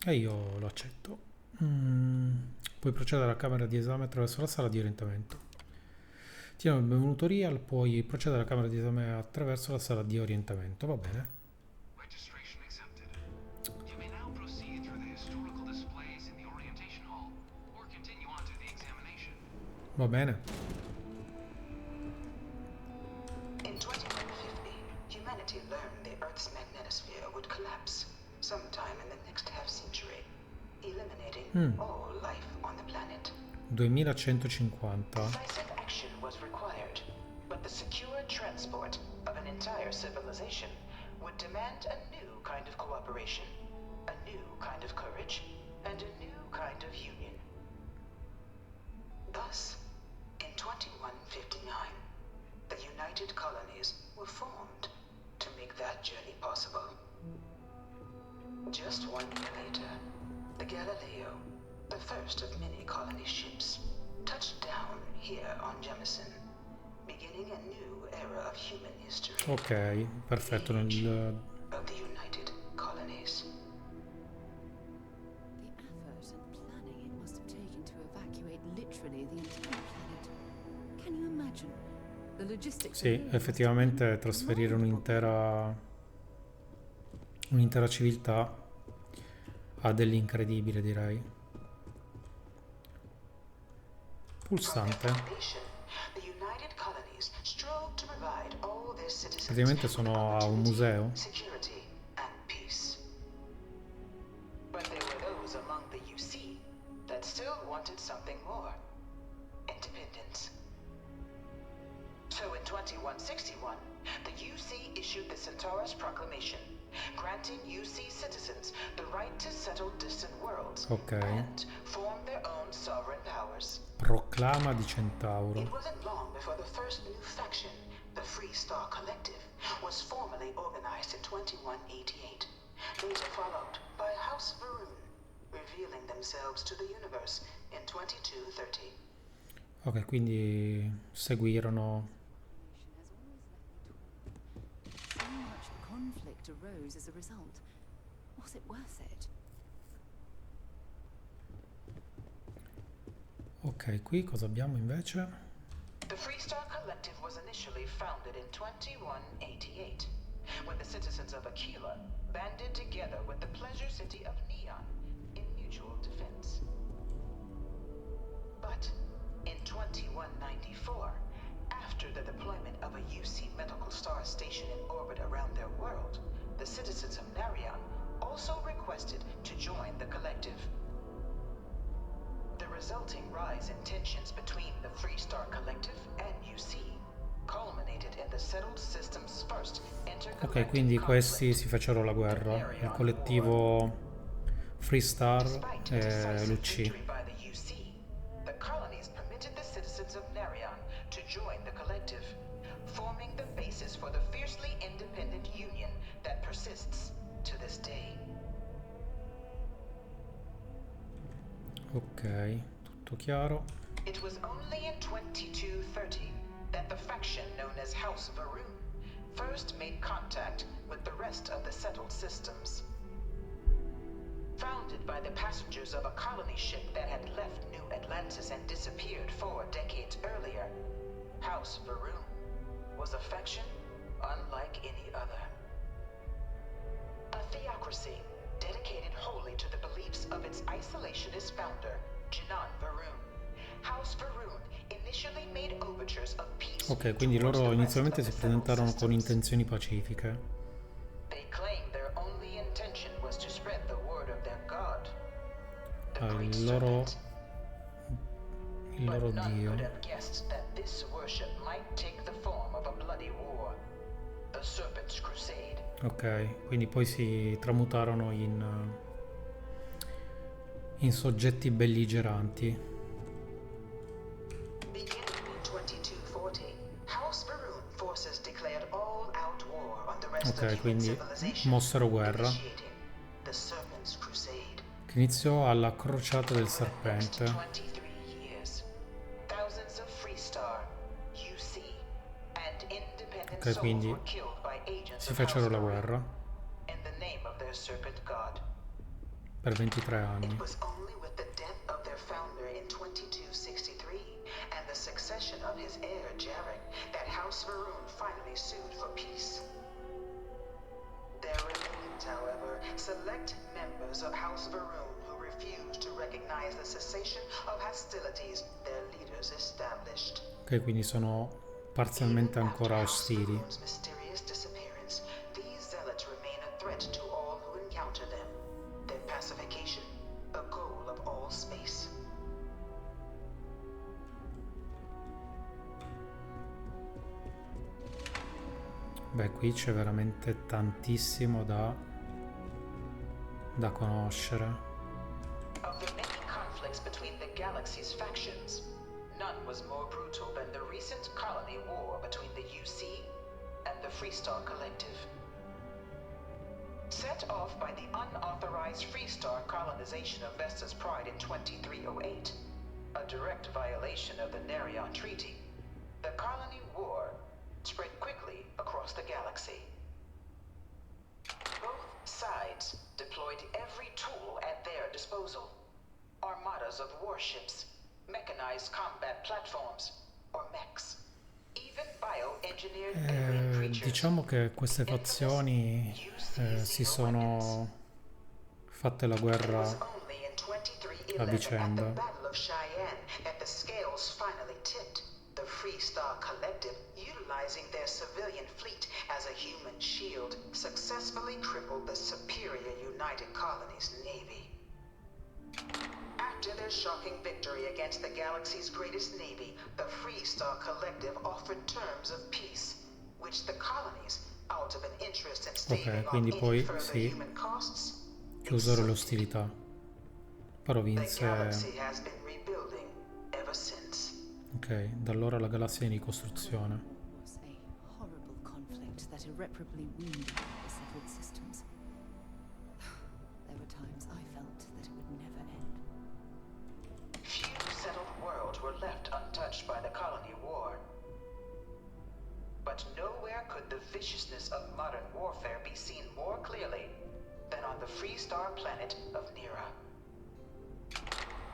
E io lo accetto. Puoi procedere alla camera di esame attraverso la sala di orientamento. Ti diamo il benvenuto Real, puoi procedere alla camera di esame attraverso la sala di orientamento, va bene? Va bene. In 2150, humanity learned the Earth's magnetosphere would collapse sometime in the next half-century, eliminating all life on the planet. 2150. Decisive action was required, but the secure transport of an entire civilization would demand a new kind of cooperation, a new kind of courage, and a new kind of union. Thus, in 2159, the United Colonies were formed to make that journey possible. Just 1 year later, the Galileo, the first of many colony ships, touched down here on Jemison, beginning a new era of human history. Ok, perfetto. Of the United Colonies. The effort and planning it must have taken to evacuate literally the entire planet. Can you imagine? The logistics. Sì, effettivamente trasferire un'intera civiltà ha dell'incredibile, direi. Pulsante. Praticamente sono a un museo. But there were those among the UC that still wanted something more. Independence. So in 2161, the UC issued the Centaurus Proclamation, granting UC citizens the right to settle distant worlds and form their own sovereign powers. Proclama di Centauro. It wasn't long before the first new faction, the Free Star Collective, was formally organized in 2188. Later followed by House Varun, revealing themselves to the universe in 2230. Ok, quindi seguirono. So much conflict arose as a result. Was it worth it? Ok, qui cosa abbiamo invece? The Free Star Collective was initially founded in 2188, when the citizens of Aquila banded together with the pleasure city of Neon in mutual defense. But in 2194, after the deployment of a UC medical star station in orbit around their world, the citizens of Narion also requested to join the collective. The resulting rise in tensions between the Free Star Collective and UC culminated in the Settled System's first intergalactic Ok, quindi questi si fecero la guerra. Il collettivo Free Star e l'UC. by the UC. The colonies permitted the citizens of Narion to join the collective, forming the basis for the fiercely independent union that persists to this day. Ok, tutto chiaro. It was only in 2230 that the faction known as House Varun first made contact with the rest of the settled systems. Founded by the passengers of a colony ship that had left New Atlantis and disappeared 4 decades earlier, House Varun was a faction unlike any other. A theocracy dedicated wholly to the beliefs of its isolationist founder, Jinan Varun. House Varun initially made overtures of peace. Ok, quindi loro inizialmente si presentarono con intenzioni pacifiche. They claimed their only intention was to spread the word of their god, the Ah, Great il loro Serpent. dio. But none could have guessed that this worship might take the form of a bloody war, the Serpent's Crusade. Ok, quindi poi si tramutarono in soggetti belligeranti. Beginning in 2240, House Varun forces declared all-out war on the rest of Ok, human quindi civilization, mossero guerra, initiating the Serpent's Crusade. che iniziò alla crociata del serpente. 23 years, thousands of Freestar, UC, and independent Ok, souls quindi were killed by agents si of fecero House la Varun guerra in the name of their serpent god. per 23 anni. It was only with the death of their founder in 2263 and the succession of his heir Jarek that House Varun finally sued for peace. There remained, however, select members of House Varun who refused to recognize the cessation of hostilities their leaders established. Ok, quindi sono parzialmente ancora ostili. Varun's mysterious disappearance, these zealots remain a threat to all who encounter them. Their pacification, a goal of all space. Beh, qui c'è veramente tantissimo da conoscere. Of the many conflicts between the galaxy's factions, none was more brutal than the recent colony war between the UC and the Freestar Collective. Set off by the unauthorized Freestar colonization of Vesta's Pride in 2308, a direct violation of the Nerion Treaty, the colony war spread quickly across the galaxy. Both sides deployed every tool at their disposal. Armadas of warships, mechanized combat platforms, or mechs. Even bioengineered alien creatures. Diciamo che queste fazioni si sono fatte la guerra a vicenda. At the Battle of Cheyenne that the scales finally tipped. The Freestar Collective, utilizing their civilian fleet as a human shield, successfully crippled the superior United Colonies Navy. After their shocking victory against the galaxy's greatest navy, the Freestar Collective offered terms of peace, which the colonies, out of an interest in staving off quindi any poi further sì, human costs, chiusero le ostilità. Però the vinse. galaxy has been rebuilding ever since. Ok, da allora la galassia è in ricostruzione. Was a horrible conflict that irreparably wounded the settled systems. There were times I felt that it would never end. Few settled worlds were left untouched by the colony war. But nowhere could the viciousness of modern warfare be seen more clearly than on the Freestar planet of Nera.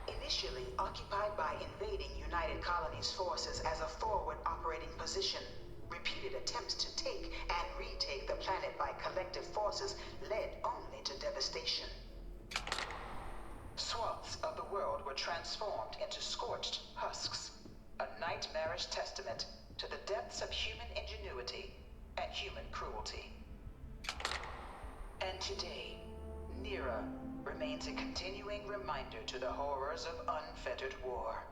Initially occupied by invading United Colonies forces as a forward operating position, repeated attempts to take and retake the planet by collective forces led only to devastation. Swaths of the world were transformed into scorched husks, a nightmarish testament to the depths of human ingenuity and human cruelty. And today, Nera remains a continuing reminder to the horrors of unfettered war.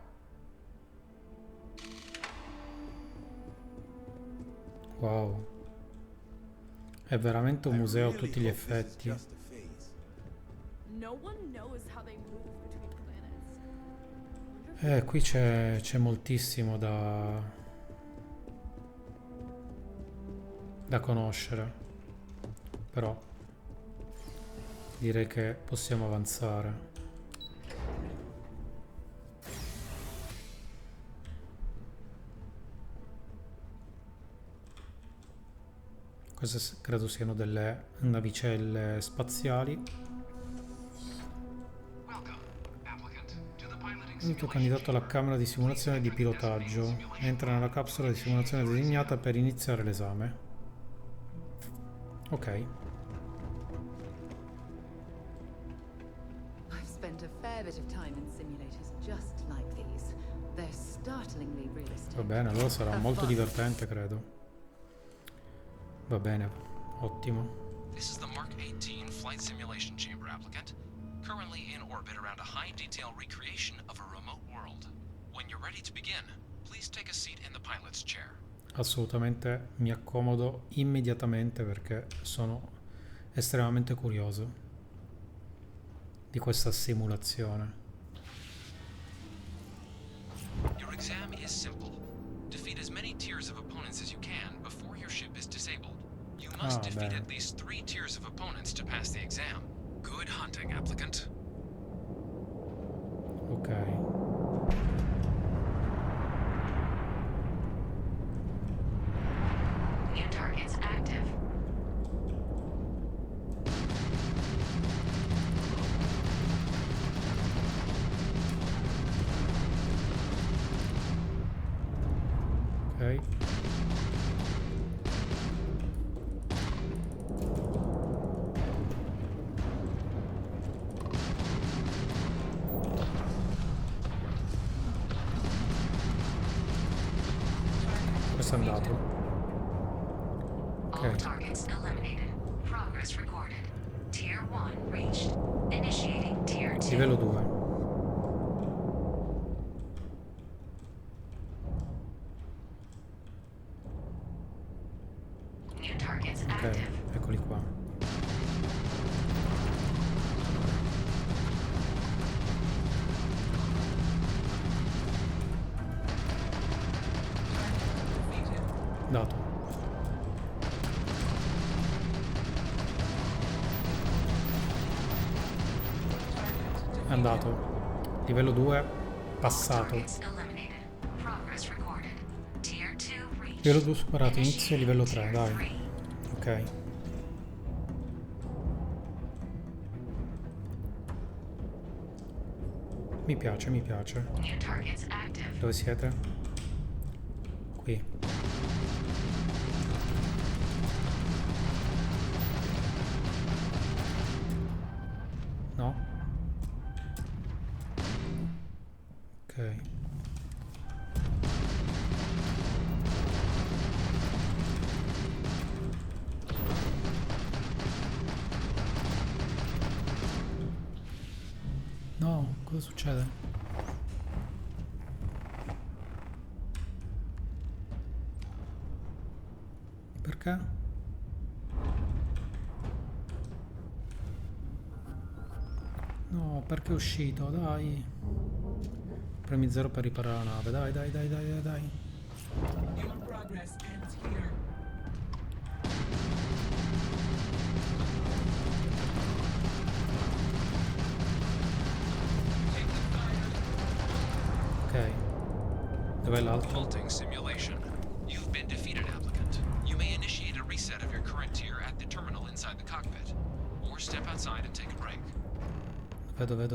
Wow. È veramente un museo a tutti gli effetti. No one knows how they move between planets. Qui c'è moltissimo da conoscere. Però direi che possiamo avanzare. Queste credo siano delle navicelle spaziali. Il tuo candidato alla camera di simulazione di pilotaggio. Entra nella capsula di simulazione designata per iniziare l'esame. Ok. I've spent spent a fair bit of time in simulators just like these. They're startlingly realistic. Va bene, allora sarà molto divertente, credo. Va bene, ottimo. This is the Mark 18 Flight Simulation Chamber applicant, currently in orbit around a high-detail recreation of a remote world. When you're ready to begin, please take a seat in the pilot's chair. Assolutamente mi accomodo immediatamente perché sono estremamente curioso di questa simulazione. Your exam is simple. Defeat as many tiers of opponents as you can before your ship is disabled. You must defeat at least 3 tiers of opponents to pass the exam. Good hunting, applicant. Ok. New targets active. Ok. Questo è andato. All targets eliminated. Progress recorded. Tier 1 reached. Initiating Tier 2. Livello 2. New targets Ok, active. eccoli qua. Dato. È andato. Livello 2 passato. Targets eliminated. Progress recorded. Tier 2 reached. Livello 2 superato, inizio livello 3, dai. Ok. Mi piace, mi piace. New targets active. Dove siete? Qui. No? Ok. No, cosa succede? Perché? No, perché è uscito? Dai. Premi 0 per riparare la nave. Dai, dai, dai, dai, dai, dai. Your progress ends here. Ok. Dov'è l'altro? Halting simulation. You've been defeated, applicant. You may initiate a reset of your current tier at the terminal inside the cockpit, or step outside and take a break. Dov'è?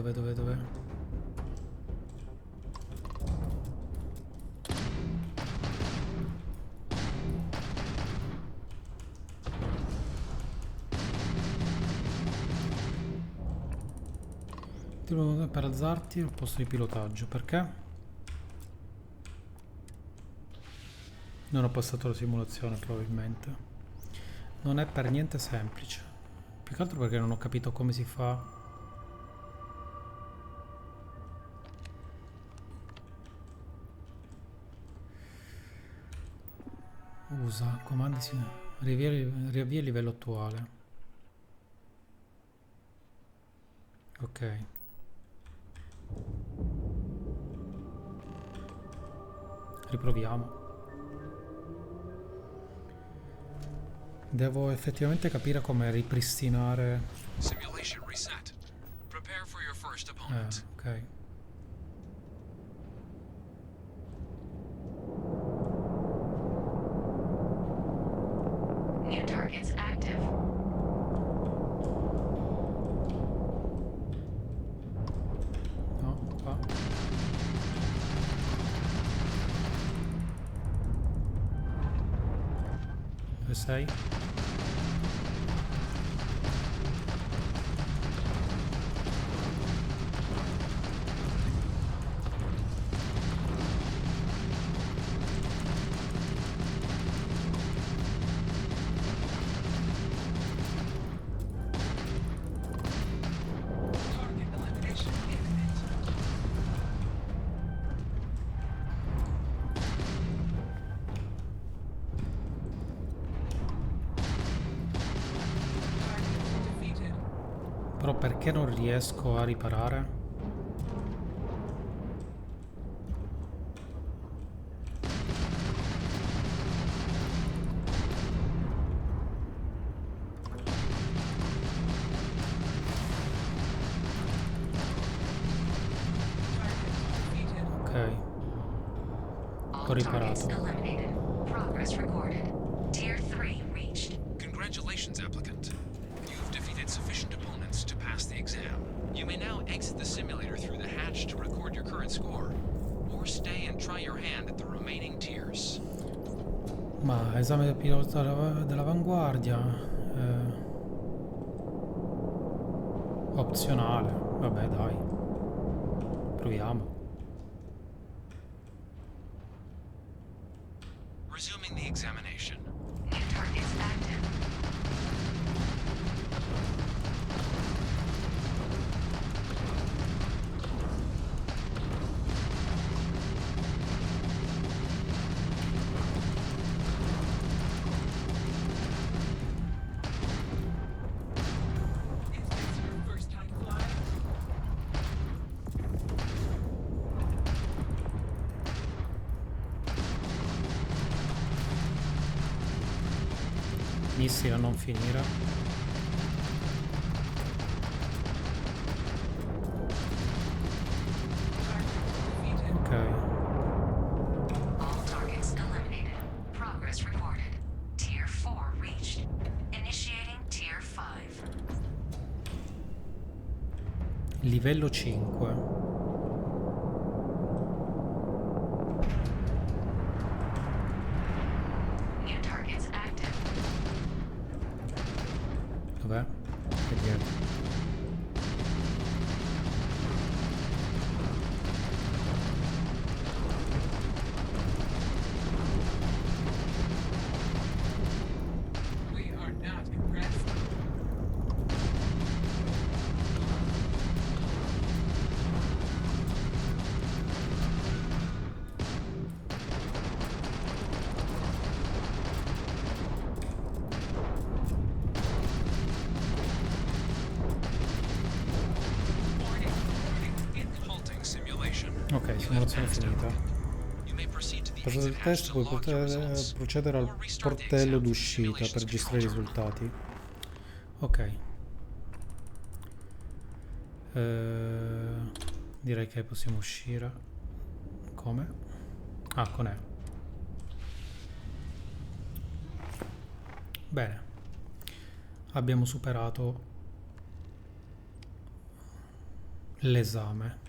Per alzarti al posto di pilotaggio. Perché? Non ho passato la simulazione probabilmente. Non è per niente semplice. Più che altro perché non ho capito come si fa. Usa, comandi, riavvia il livello attuale. Ok. Riproviamo. Devo effettivamente capire come ripristinare. Simulation reset. Prepare for your first opponent. Ok. New targets active. No, qua. Dove sei? Però perché non riesco a riparare? Ok. Ho riparato. Progress recorded. Tier 3 reached. Congratulations, applicant. You've defeated sufficient opponents to pass the exam. You may now exit the simulator through the hatch to record your current score, or stay and try your hand at the remaining tiers. Ma esame del pilota dell'avanguardia. Opzionale. Vabbè, dai. Proviamo. Resuming the examination. New targets active. Missile a non finire. Ok. All targets eliminated. Progress recorded. Tier 4 reached. Initiating Tier 5. Livello 5. New targets active. Dov'è? È dietro. We are not impressed. Halting simulation. Ok, simulazione finita. You may proceed to the Passato il exit hatch test, to puoi log your results. procedere al portello d'uscita per registrare i risultati. Ok. Direi che possiamo uscire. Come? Ah, con E. Bene. Abbiamo superato l'esame.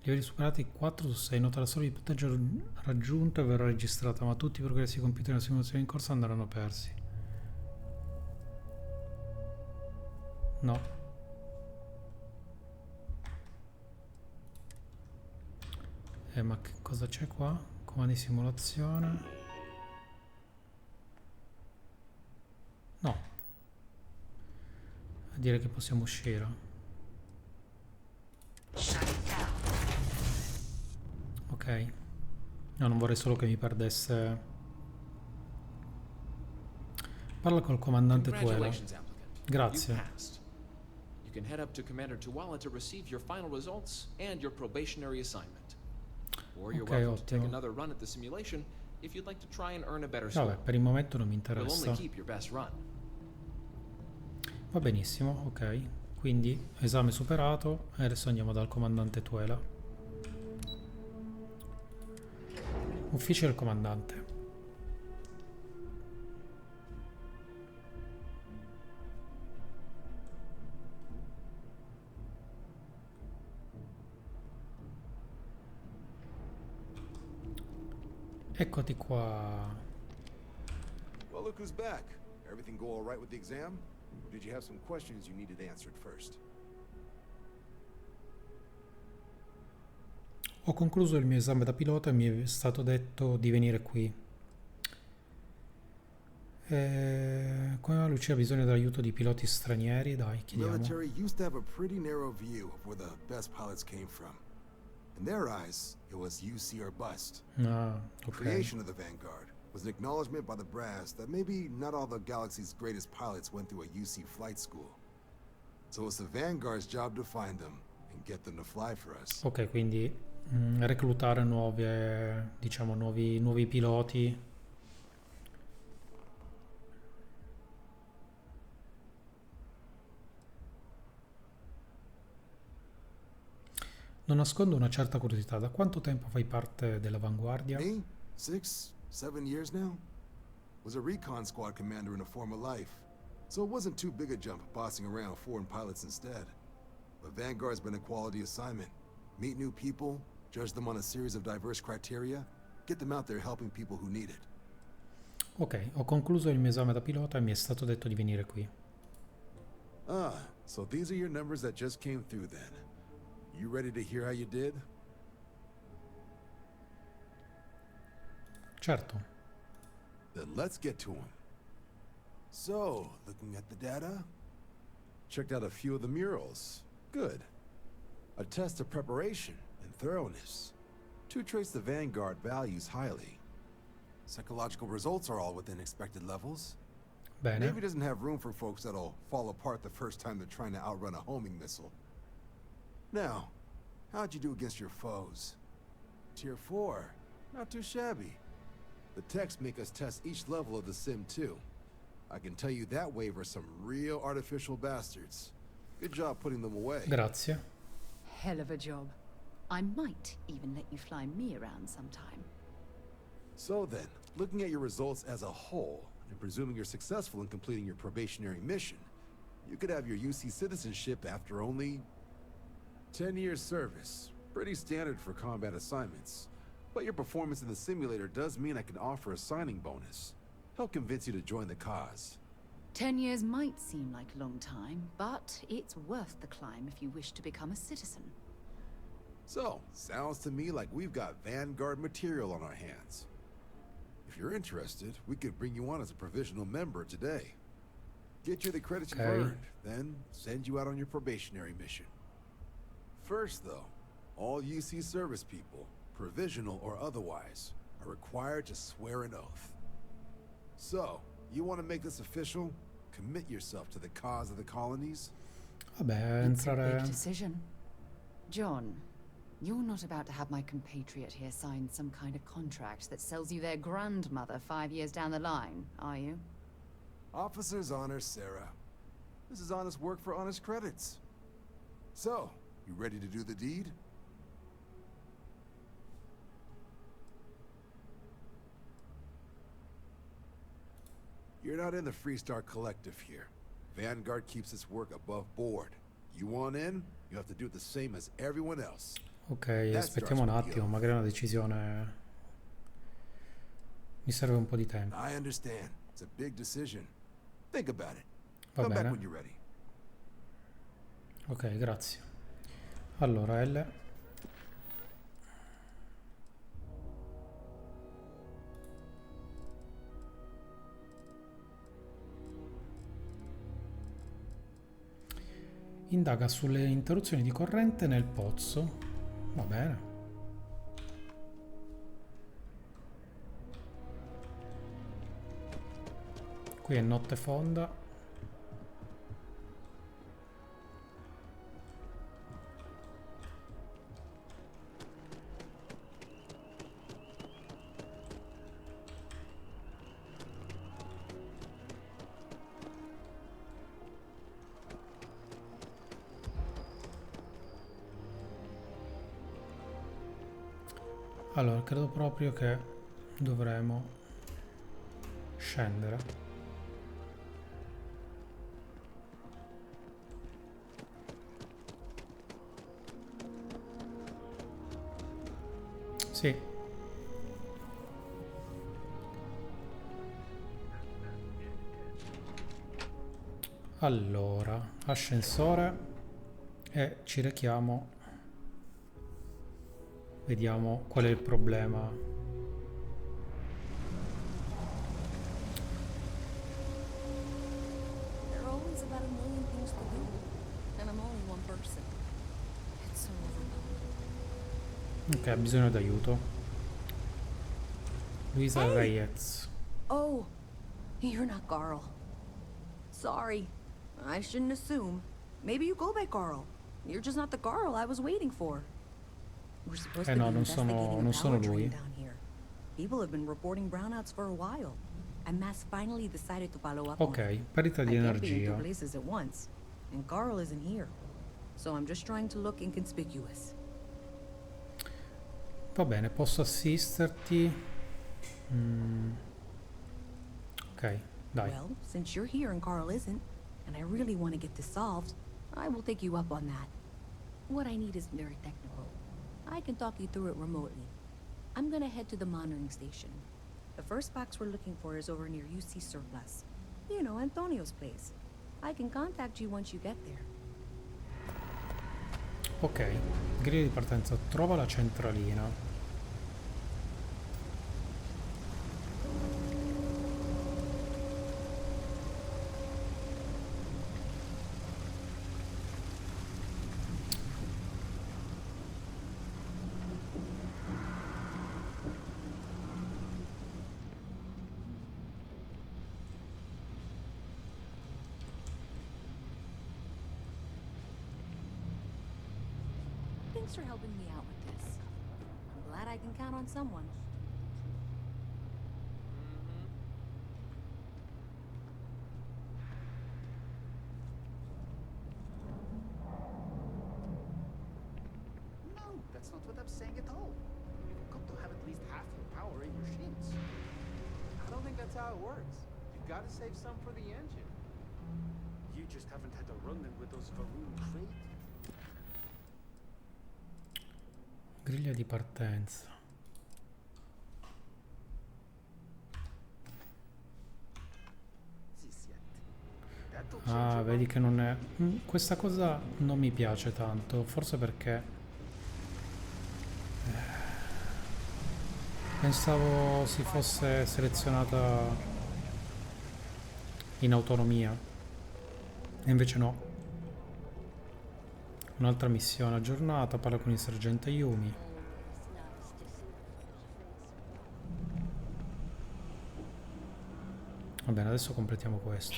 Livelli superati 4 su 6. Nota la soglia di punteggio raggiunta e verrà registrata, ma tutti i progressi compiuti nella simulazione in corso andranno persi. No. Ma che cosa c'è qua? Comandi di simulazione. No. Direi che possiamo uscire. Ok. No, non vorrei solo che mi perdesse. Parla col comandante Tuela. Congratulations, applicant. Grazie. You passed. You can head up to Commander Tuala to receive your final results and your probationary assignment. Or you're welcome to take ottimo. another run at the simulation if you'd like to try and earn a better Vabbè, score. per il momento non mi You'll interessa. only keep your best run. Va benissimo, ok. Quindi esame superato e adesso andiamo dal comandante Tuela. Ufficio del comandante. Eccoti qua. Well, look who's back. Everything go all right with the exam? Or did you have some questions you needed answered first? Ho concluso il mio esame da pilota e mi è stato detto di venire qui. Come Lucia ha bisogno dell'aiuto di piloti stranieri? Dai, The chiediamo. military used to have a pretty narrow view of where the best pilots came from. In their eyes, it was UC or bust. Ah, The ok. creation of the Vanguard was an acknowledgement by the brass that maybe not all the galaxy's greatest pilots went through a UC flight school. So it's the Vanguard's job to find them and get them to fly for us. Ok, quindi reclutare diciamo, nuovi piloti. Non nascondo una certa curiosità. Da quanto tempo fai parte dell'avanguardia? Me? 6, 7 years now? Was a recon squad commander in a former life, so it wasn't too big a jump bossing around foreign pilots instead. But Vanguard's been a quality assignment. Meet new people, judge them on a series of diverse criteria, get them out there helping people who need it. Ok, ho concluso il mio esame da pilota e mi è stato detto di venire qui. Ah, so these are your numbers that just came through then. You ready to hear how you did? Certo. Then let's get to them. So, looking at the data, checked out a few of the murals. Good. A test of preparation and thoroughness. Two traits the Vanguard values highly. Psychological results are all within expected levels. Bene. Navy doesn't have room for folks that'll fall apart the first time they're trying to outrun a homing missile. Now, how'd you do against your foes? Tier 4. Not too shabby. The techs make us test each level of the sim too. I can tell you that waiver's some real artificial bastards. Good job putting them away. Grazie. Hell of a job. I might even let you fly me around sometime. So then, looking at your results as a whole, and presuming you're successful in completing your probationary mission, you could have your UC citizenship after only 10 years service. Pretty standard for combat assignments. But your performance in the simulator does mean I can offer a signing bonus. Help convince you to join the cause. 10 years might seem like a long time, but it's worth the climb if you wish to become a citizen. So, sounds to me like we've got Vanguard material on our hands. If you're interested, we could bring you on as a provisional member today. Get you the credits you've earned, then send you out on your probationary mission. First, though, all UC service people, provisional or otherwise, are required to swear an oath. So, you want to make this official? Commit yourself to the cause of the colonies? Vabbè, It's a entrare... big decision. John, you're not about to have my compatriot here sign some kind of contract that sells you their grandmother 5 years down the line, are you? Officer's honor, Sarah. This is honest work for honest credits. So, you ready to do the deed? You're not in the Freestar Collective here. Vanguard keeps its work above board. You want in, you have to do the same as everyone else. Ok, aspettiamo un attimo, magari è una decisione... Mi serve un po' di tempo. I understand. It's a big decision. Think about it. Va Come back bene. when you're ready. Ok, grazie. Allora, L. Indaga sulle interruzioni di corrente nel pozzo. Va bene. Qui è notte fonda. Allora, credo proprio che dovremo scendere. Sì. Allora, ascensore e ci rechiamo. Vediamo qual è il problema. There are always about a million things to do, and I'm only one person. It's so overwhelming. Ok, ha bisogno d'aiuto. Luisa Reyes. Oh, you're not Carl. Sorry. I shouldn't assume. Maybe you go by Carl. You're just not the Carl I was waiting for. We're supposed to be No, non investigating a sono power lui. drain down here. People have been reporting brownouts for a while, and Mass finally decided to follow up on Ok, it. parità di I can't be in two energia. places at once, and Carl isn't here. So I'm just trying to look inconspicuous. Va bene, posso assisterti. Ok, dai. Well, since you're here and Carl isn't, and I really want to get this solved, I will take you up on that. What I need is very technical. I can talk you through it remotely. I'm gonna head to the monitoring station. The first box we're looking for is over near UC Surplus. You know, Antonio's place. I can contact you once you get there. Ok, griglia di partenza. Trova la centralina. Thanks for helping me out with this. I'm glad I can count on someone. No, that's not what I'm saying at all. You've got to have at least half your power in your shins. I don't think that's how it works. You've got to save some for the engine. You just haven't had a run-in with those Varun crate. Griglia di partenza. Ah, vedi che non è... Questa cosa non mi piace tanto, forse perché... Pensavo si fosse selezionata in autonomia, e invece no. Un'altra missione aggiornata, parla con il sergente Yumi. Va bene, adesso completiamo questo.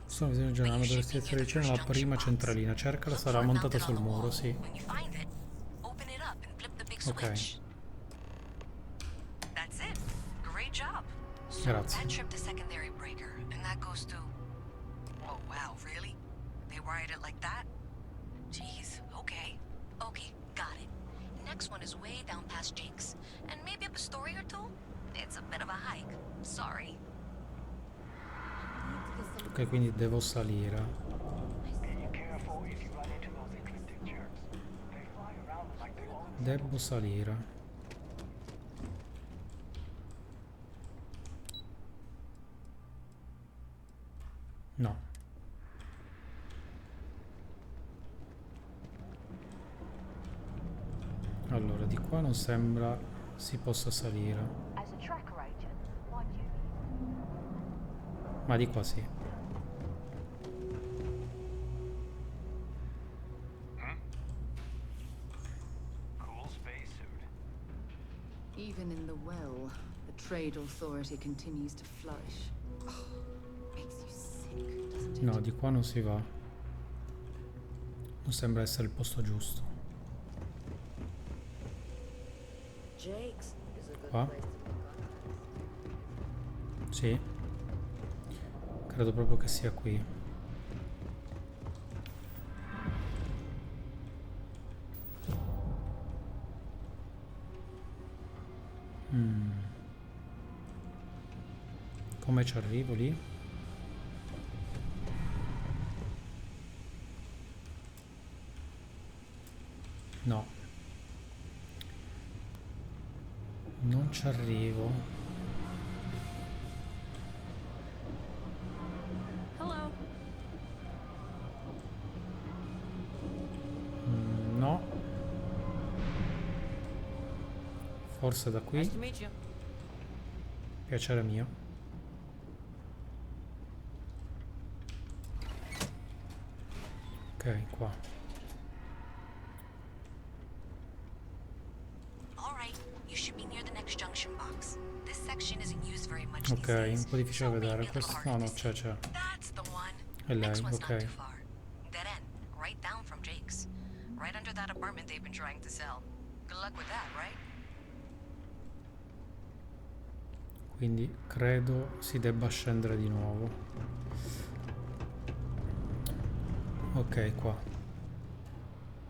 Sono visione generale, dovresti essere vicino alla prima centralina. Cercala, sarà montata sul muro, sì. Ok. Grazie. Oh wow, really? They wired it like that? Jeez, okay. Okay, got it. Next one is way down past Jake's. And maybe up a story or two? It's a bit of a hike. Sorry. Ok, quindi devo salire. Devo salire. No. Allora, di qua non sembra si possa salire. Ma di qua sì. Even in the well, the trade authority continues to flourish. Oh, makes you sick, doesn't it? No, di qua non si va. Non sembra essere il posto giusto. Jake's is a good Qua? place to Sì. Credo proprio che sia qui. Come ci arrivo lì? No. Non ci arrivo. Hello. No. Forse da qui. Nice to meet you. Piacere mio. Ok, qua. section isn't used very much Ok, these days. un po' difficile So da vedere. maybe a little Questo, harder no, to no, see. c'è. That's the one. È lei, Next one's not ok. too far. Dead end, right down from Jake's. Right under that apartment they've been trying to sell. Good luck with that, right? Quindi credo si debba scendere di nuovo. Ok, qua.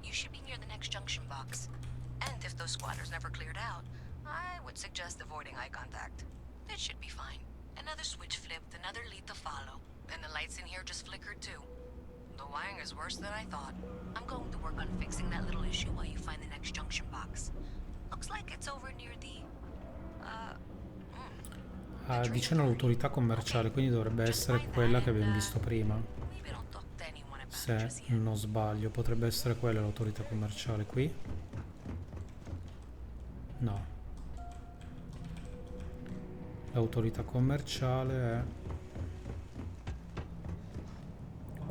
You should be near the next junction box. And if those squatters never cleared out, I would suggest avoiding eye contact. It should be fine. Another switch flipped, another lead to follow. And the lights in here just flickered too. The wiring is worse than I thought. I'm going to work on fixing that little issue while you find the next junction box. Looks like it's over near the... Vicino all'autorità commerciale, quindi dovrebbe essere quella che abbiamo visto prima. Se non sbaglio, potrebbe essere quella l'autorità commerciale qui. No. L'autorità commerciale è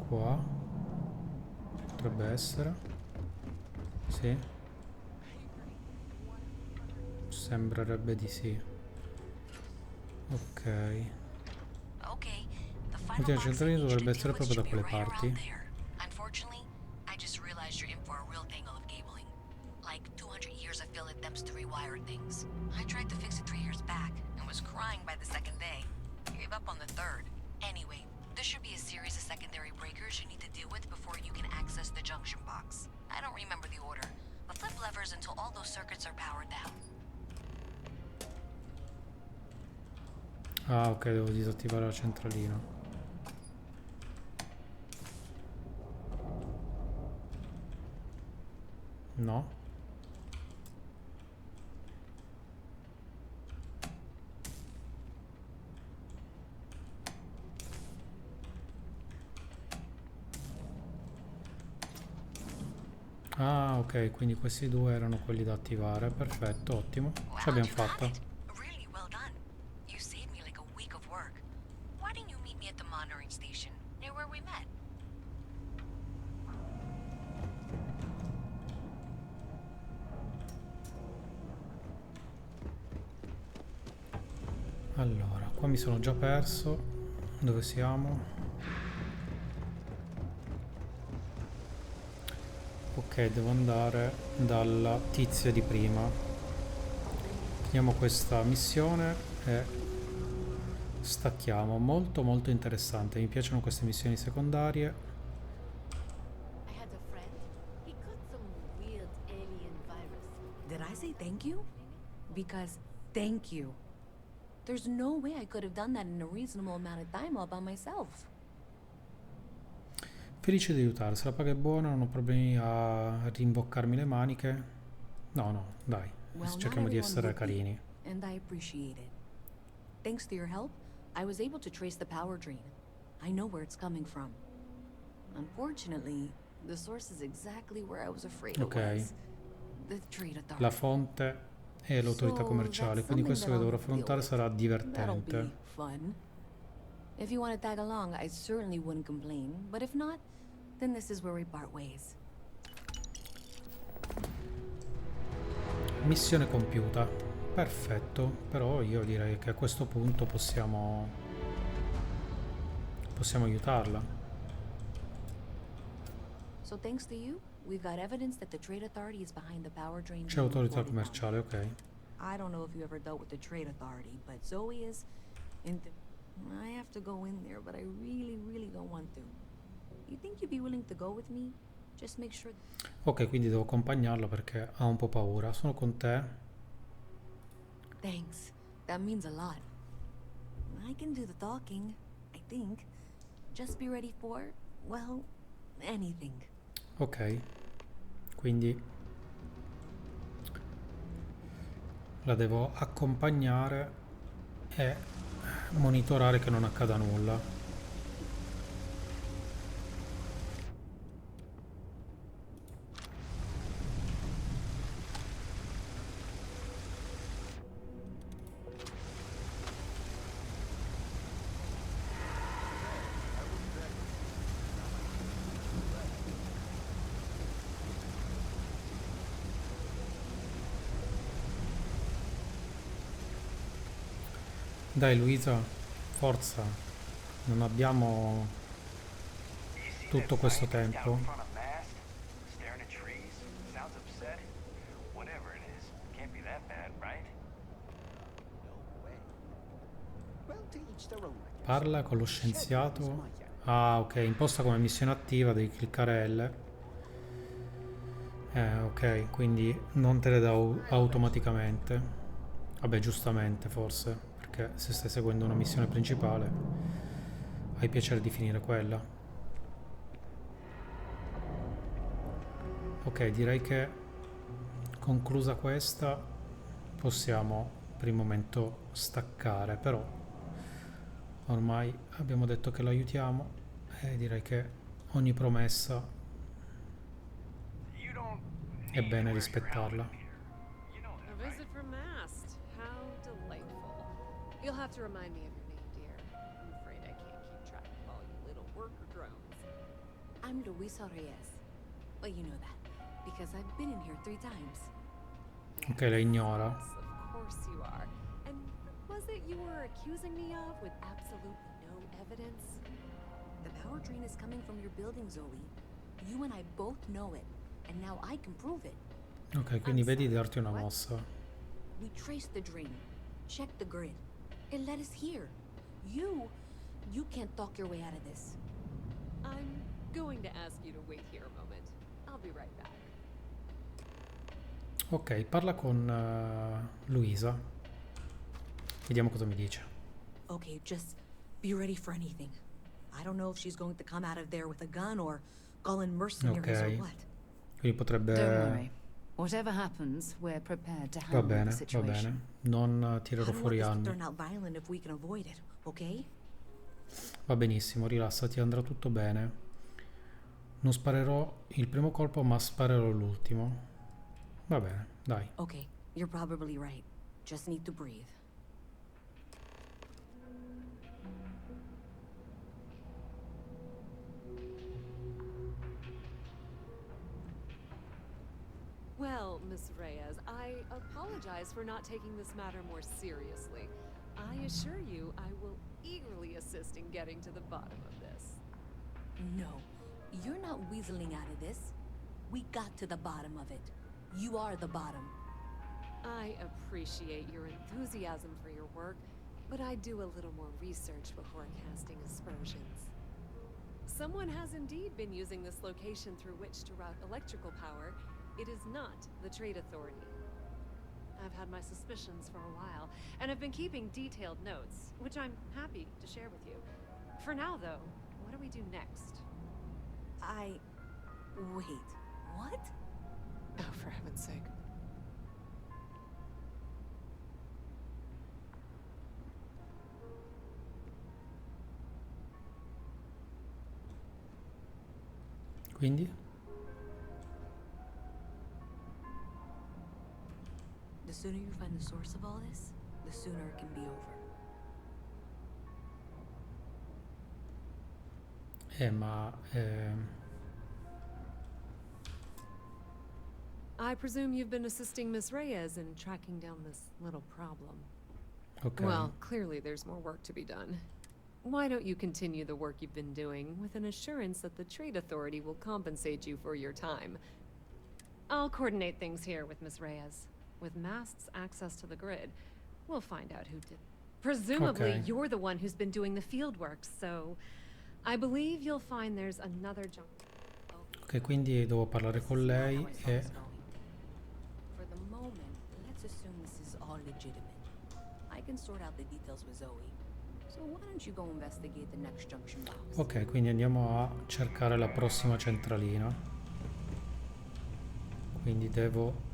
qua. Potrebbe essere. Sì. Sembrerebbe di sì. Ok. L'ultima centralina dovrebbe essere proprio da quelle parti. Unfortunately, I just realized you're in for a real tangle of cabling. Like 200 years of fill attempts to rewire things. I tried to fix it 3 years back and was crying by the second day. Gave up on the third. Anyway, there should be a series of secondary breakers you need to deal with before you can access the junction box. I don't remember the order, but flip levers until all those circuits are powered down. Ah, ok, devo disattivare la centralina. No. Ah, ok, quindi questi due erano quelli da attivare. Perfetto, ottimo. Ce l'abbiamo fatta. Allora, qua mi sono già perso. Dove siamo? Ok, devo andare dalla tizia di prima. Finiamo questa missione e stacchiamo. Molto molto interessante. Mi piacciono queste missioni secondarie. I had a friend. He caught some weird alien virus. Did I say thank you? Because thank you. There's no way I could have done that in a reasonable amount of time all by myself. Felice di aiutare, se la paga è buona, non ho problemi a rimboccarmi le maniche. No, no, dai, cerchiamo di essere carini. And I appreciate it. Thanks to your help, I was able to trace the power drain. I know where it's coming from. Unfortunately, the source is exactly where I was afraid it was. The trade authority. La fonte è l'autorità commerciale, quindi questo che dovrò affrontare sarà divertente. Fun. If you want to tag along, I certainly wouldn't complain, but if not, then this is where we part ways. Missione compiuta. Perfetto, però io direi che a questo punto possiamo aiutarla. So thanks to you, we've got evidence that the trade authority is behind the power drain. C'è l'autorità commerciale, ok. I don't know if you ever dealt with the trade authority, but Zoe is I have to go in there, but I really don't want to. You think you'd be willing to go with me? Just make sure. Ok, quindi devo accompagnarla perché ha un po' paura. Sono con te. Thanks. That means a lot. I can do the talking, I think. Just be ready for, well, anything. Ok. Quindi la devo accompagnare e monitorare che non accada nulla. Dai Luisa, forza. Non abbiamo tutto questo tempo. Parla con lo scienziato. Ah, ok, imposta come missione attiva, devi cliccare L. Ok, quindi non te le dà automaticamente. Vabbè, giustamente, forse, perché se stai seguendo una missione principale, hai piacere di finire quella. Ok, direi che conclusa questa possiamo per il momento staccare, però ormai abbiamo detto che l'aiutiamo e direi che ogni promessa è bene rispettarla. A visit from Mast. How delightful. You'll have to remind me of your name, dear. I'm afraid I can't keep track of all you little worker drones. I'm Luisa Reyes. Well, you know that, because I've been in here 3 times. Ok, la ignora. Yes, of course you are. And what was it you were accusing me of with absolutely no evidence? The power drain is coming from your building, Zoe. You and I both know it, and now I can prove it. Ok, quindi vedi di darti una mossa. We traced the drain, checked the grid. It led us here. You can't talk your way out of this. I'm going to ask you to wait here a moment. I'll be right back. Ok, parla con Luisa. Vediamo cosa mi dice. Okay, just be ready for anything. I don't know if she's going to come out of there with a gun or call in mercenaries or what. Quindi potrebbe... Don't worry. Whatever happens, we're prepared to Va handle the bene, va situation. bene. Non tirerò fuori anni. Turn out violent if we can avoid it, okay? Va benissimo, rilassati, andrà tutto bene. Non sparerò il primo colpo, ma sparerò l'ultimo. Va bene, dai. Okay, you're probably right. Just need to breathe. Well, Miss Reyes, I apologize for not taking this matter more seriously. I assure you I will eagerly assist in getting to the bottom of this. No, you're not weaseling out of this. We got to the bottom of it. You are the bottom. I appreciate your enthusiasm for your work, but I do a little more research before casting aspersions. Someone has indeed been using this location through which to route electrical power. It is not the Trade Authority. I've had my suspicions for a while, and have been keeping detailed notes, which I'm happy to share with you. For now, though, what do we do next? Wait, what? Oh, for heaven's sake. Quindi? The sooner you find the source of all this, the sooner it can be over. Ma... I presume you've been assisting Miss Reyes in tracking down this little problem. Ok. Well, clearly there's more work to be done. Why don't you continue the work you've been doing with an assurance that the Trade Authority will compensate you for your time? I'll coordinate things here with Miss Reyes. With Mast's access to the grid, we'll find out who did. Presumably, Okay. you're the one who's been doing the field work, so I believe you'll find there's another junk. Ok, quindi devo parlare con lei e... For the moment, let's assume this is all legitimate. I can sort out the details with Zoe. So why don't you go investigate the next junction box? Ok, quindi andiamo a cercare la prossima centralina. Quindi devo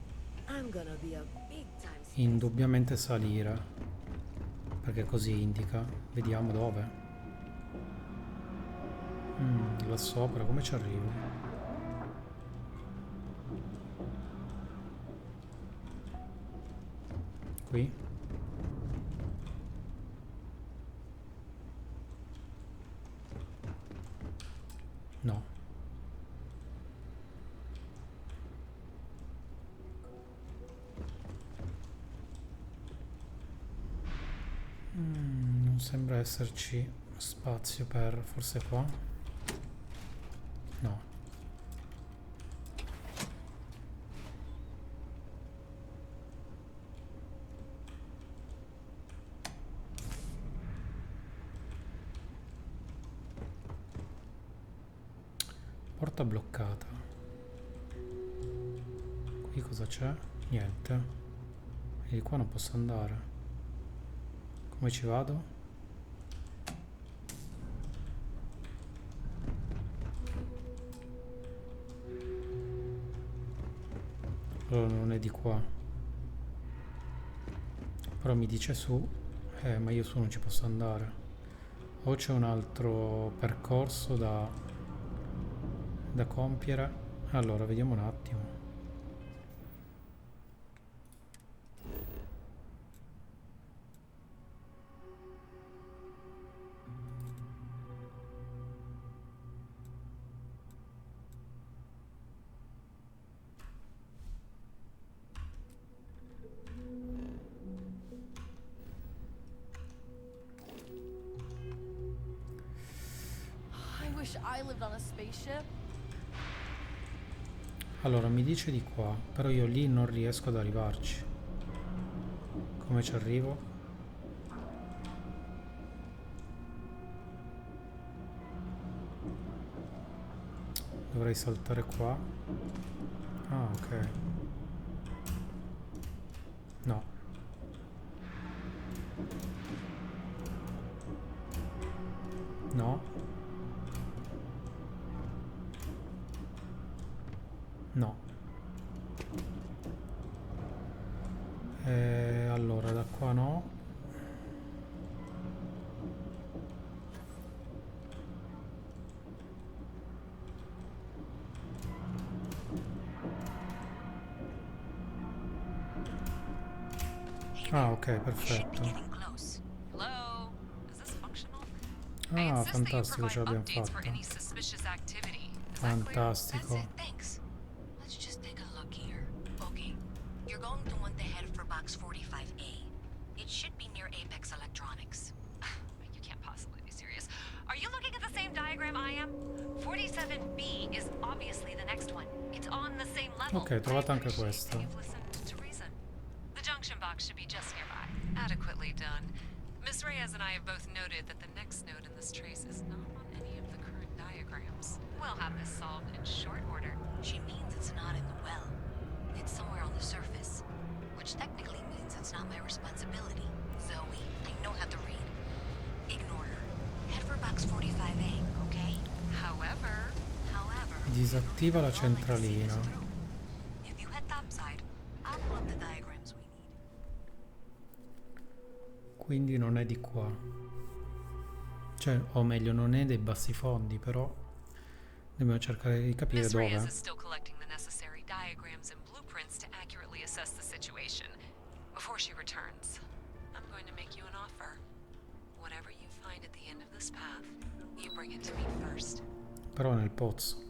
I'm gonna be a big time indubbiamente salire. Perché così indica. Vediamo dove. Là sopra, come ci arrivo? Qui? No. Non sembra esserci spazio per... forse qua? No. Porta bloccata. Qui cosa c'è? Niente. E di qua non posso andare. Come ci vado? Allora non è di qua. Però mi dice su. Ma io su non ci posso andare. O c'è un altro percorso da compiere. Allora vediamo un attimo. I lived on a spaceship. Allora mi dice di qua, però io lì non riesco ad arrivarci. Come ci arrivo? Dovrei saltare qua. Ah, ok. No. No. No. Allora da qua no. Ah, ok, perfetto. Ah, fantastico, ce l'abbiamo fatta. Fantastico. Let's just take a look here. Okay, you're going to want to head for box 45A. It should be near Apex Electronics. You can't possibly be serious. Are you looking at the same diagram I am? 47B is obviously the next one. It's on the same level. Ok, trovate anche questo. The junction box should be just nearby. Adequately done. Miss Reyes and I have both noted that the next node in this trace is not on any of the current diagrams. We'll have this solved in short order. She means it's not in the well. It's somewhere on the surface. Which technically means it's not my responsibility. Zoe, I know how to read. Ignore her. Head for box 45A, okay? However... Disattiva la centralina. If you head topside, I'll pull up the diagrams we need. Quindi non è di qua. Cioè, o meglio, non è dei bassi fondi, però dobbiamo cercare di capire Miss dove. Reyes is still collecting the necessary diagrams and blueprints to accurately assess the situation. Before she returns, I'm going to make you an offer. Whatever you find at the end of this path, you bring it to me first. Però nel pozzo.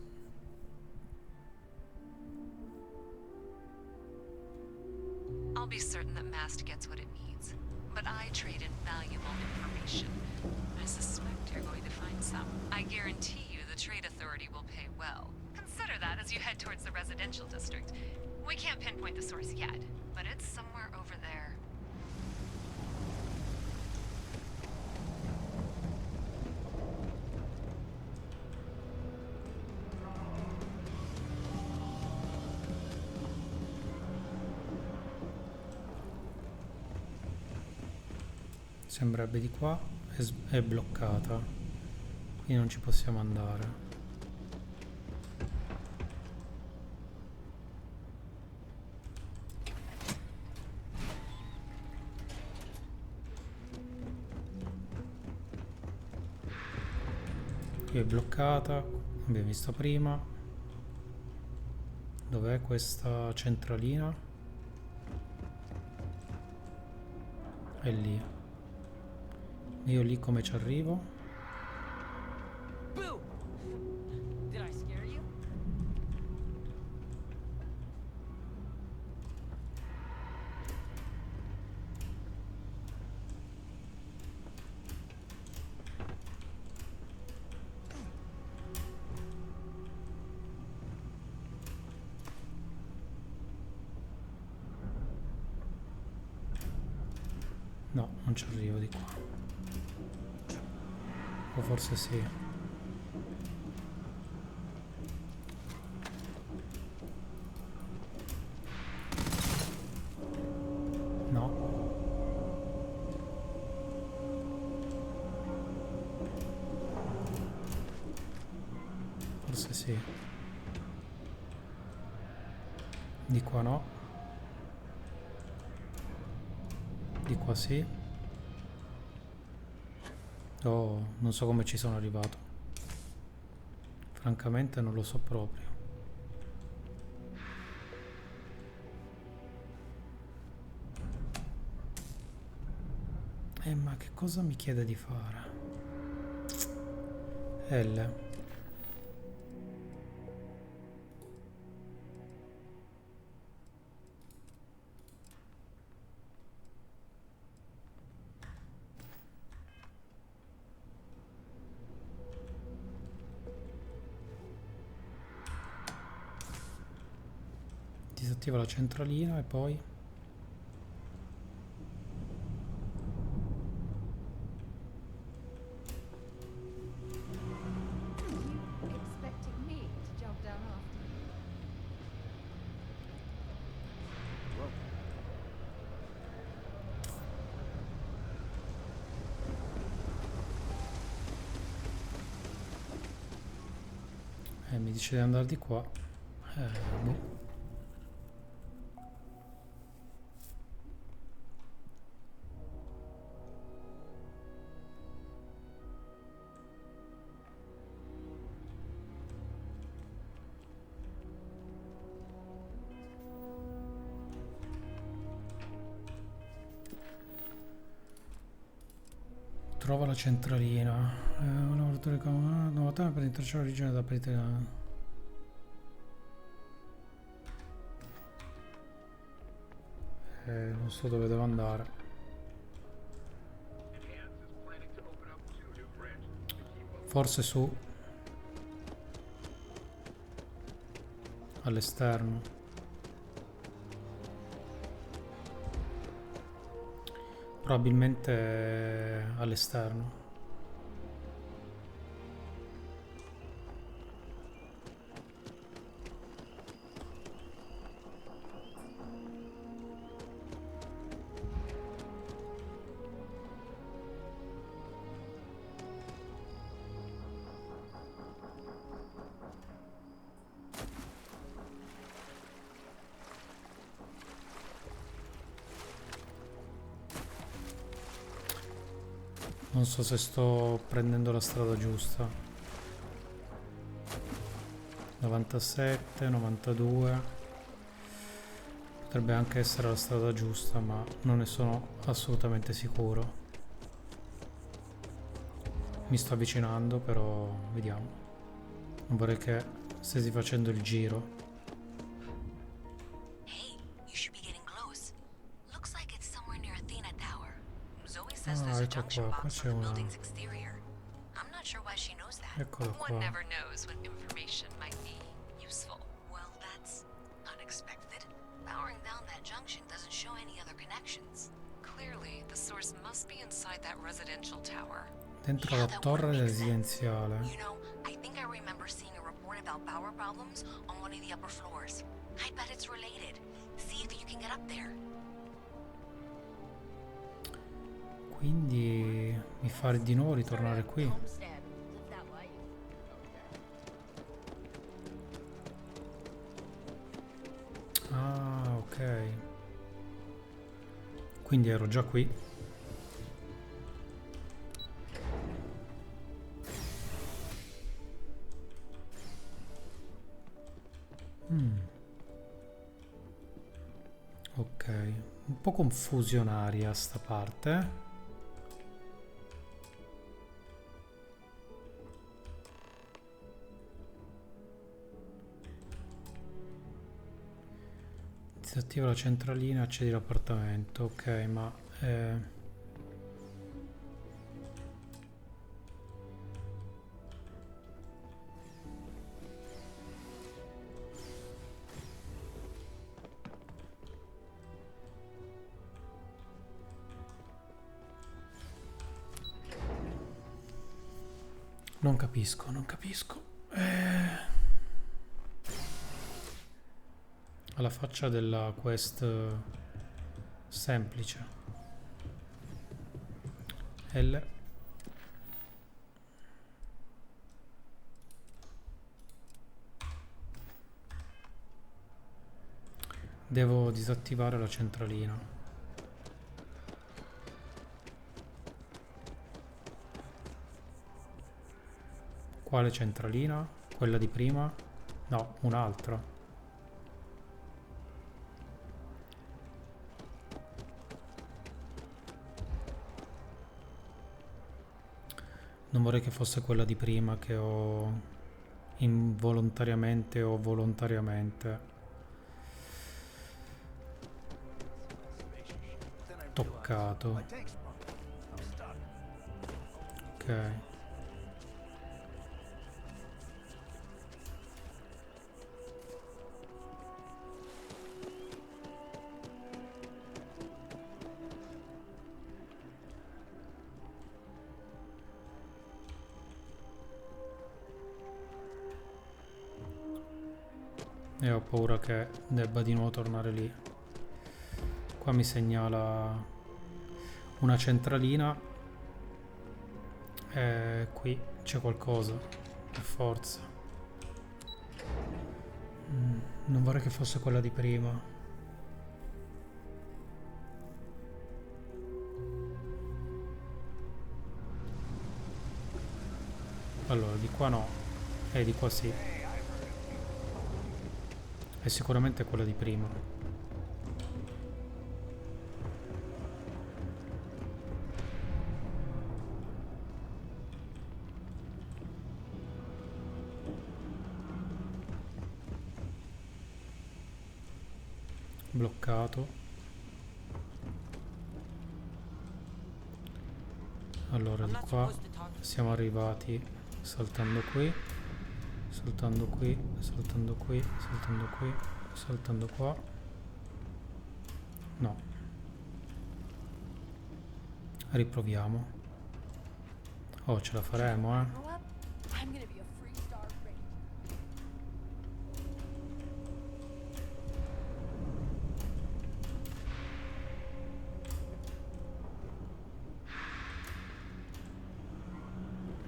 I'll be certain that Mast gets what it needs, but I trade in valuable information. I suspect you're going to find some. I guarantee you the Trade Authority will pay well. Consider that as you head towards the residential district. We can't pinpoint the source yet, but it's somewhere over there. Sembrerebbe di qua, è bloccata, quindi non ci possiamo andare. Qui è bloccata, abbiamo visto prima. Dov'è questa centralina? È lì. Io lì come ci arrivo? Boo! Did I scare you? No, non ci arrivo di qua. O forse sì. No. Forse sì. Di qua no. Di qua sì. Oh, non so come ci sono arrivato. Francamente non lo so proprio. Ma che cosa mi chiede di fare? L. Disattiva la centralina e poi... Expecting me to jump down after you? mi dice di andare di qua. Boh. Trova la centralina. Un lavoratore con una nuova per intralciare l'origine da partita. Non so dove devo andare. Forse su. All'esterno. Probabilmente all'esterno. Non so se sto prendendo la strada giusta. 97, 92. Potrebbe anche essere la strada giusta, ma non ne sono assolutamente sicuro. Mi sto avvicinando, però vediamo. Non vorrei che stessi facendo il giro. Ah, ecco qua c'è una... Eccolo qua. One never knows when information might be useful. Well, that's unexpected. Powering down that junction doesn't show any other connections. Clearly, the source must be inside that residential tower. Dentro la torre residenziale. You know, I think I remember seeing a report about power problems on one of the upper floors. I bet it's related. See if you can get up there. Quindi mi fare di nuovo ritornare qui. Ah, ok. Quindi ero già qui. Ok, un po' confusionaria sta parte. Disattiva la centralina, accedi all'appartamento. Ok, ma... Non capisco, non capisco. Alla faccia della quest semplice. L. Devo disattivare la centralina. Quale centralina? Quella di prima? No, un'altra. Non vorrei che fosse quella di prima che ho involontariamente o volontariamente toccato. Ok. E ho paura che debba di nuovo tornare lì. Qua mi segnala una centralina e qui c'è qualcosa, per forza. Non vorrei che fosse quella di prima. Allora, di qua no, e di qua sì. È sicuramente quella di prima. Bloccato. Allora, di qua siamo arrivati saltando qui, saltando qui, saltando qui, saltando qui, saltando qua. No. Riproviamo. Oh, ce la faremo, eh.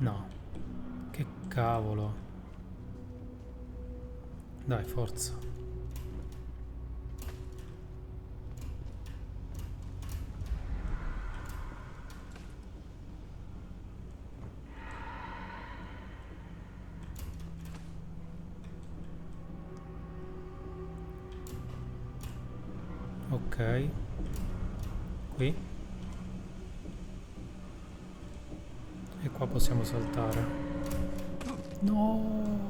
No. Che cavolo. Dai, forza. Ok. Qui. E qua possiamo saltare. No!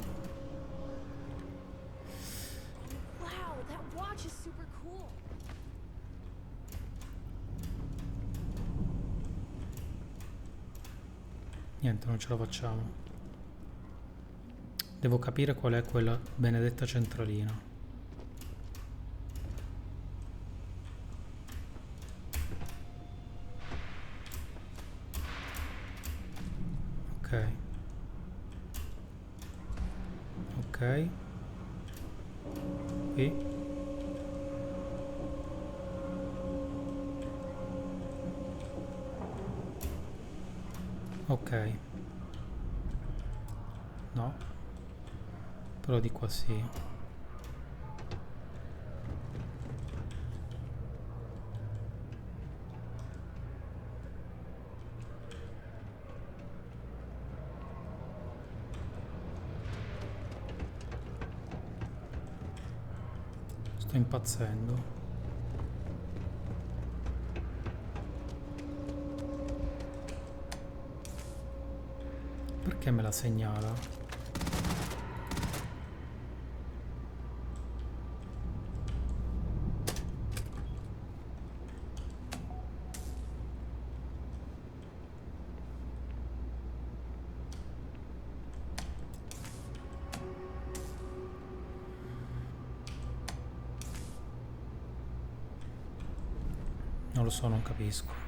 Wow, that watch is super cool. Niente, non ce la facciamo. Devo capire qual è quella benedetta centralina. Ok. Ok. Qui. Ok. No. Però di qua sì. Sto impazzendo. Perché me la segnala? Non lo so, non capisco.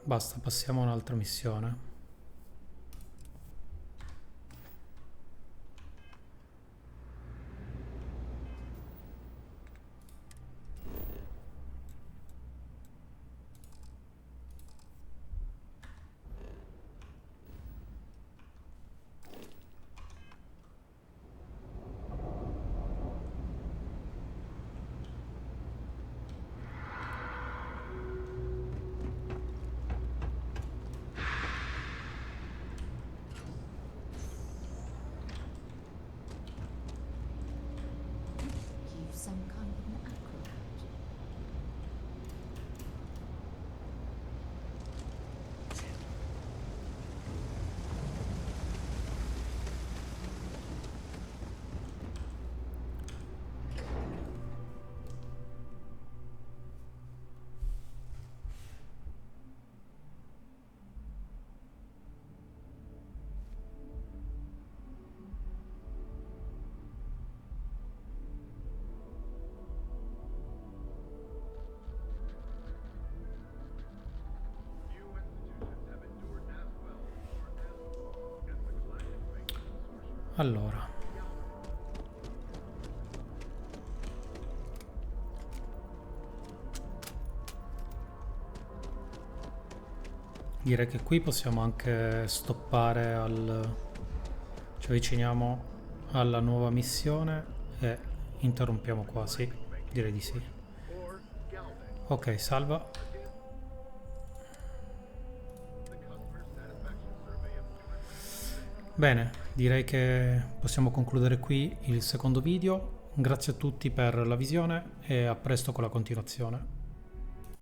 Basta, passiamo a un'altra missione. You some kind of an acrobat. Allora, direi che qui possiamo anche stoppare ci avviciniamo alla nuova missione e interrompiamo qua, sì, direi di sì. Ok, salva. Bene, direi che possiamo concludere qui il secondo video. Grazie a tutti per la visione e a presto con la continuazione.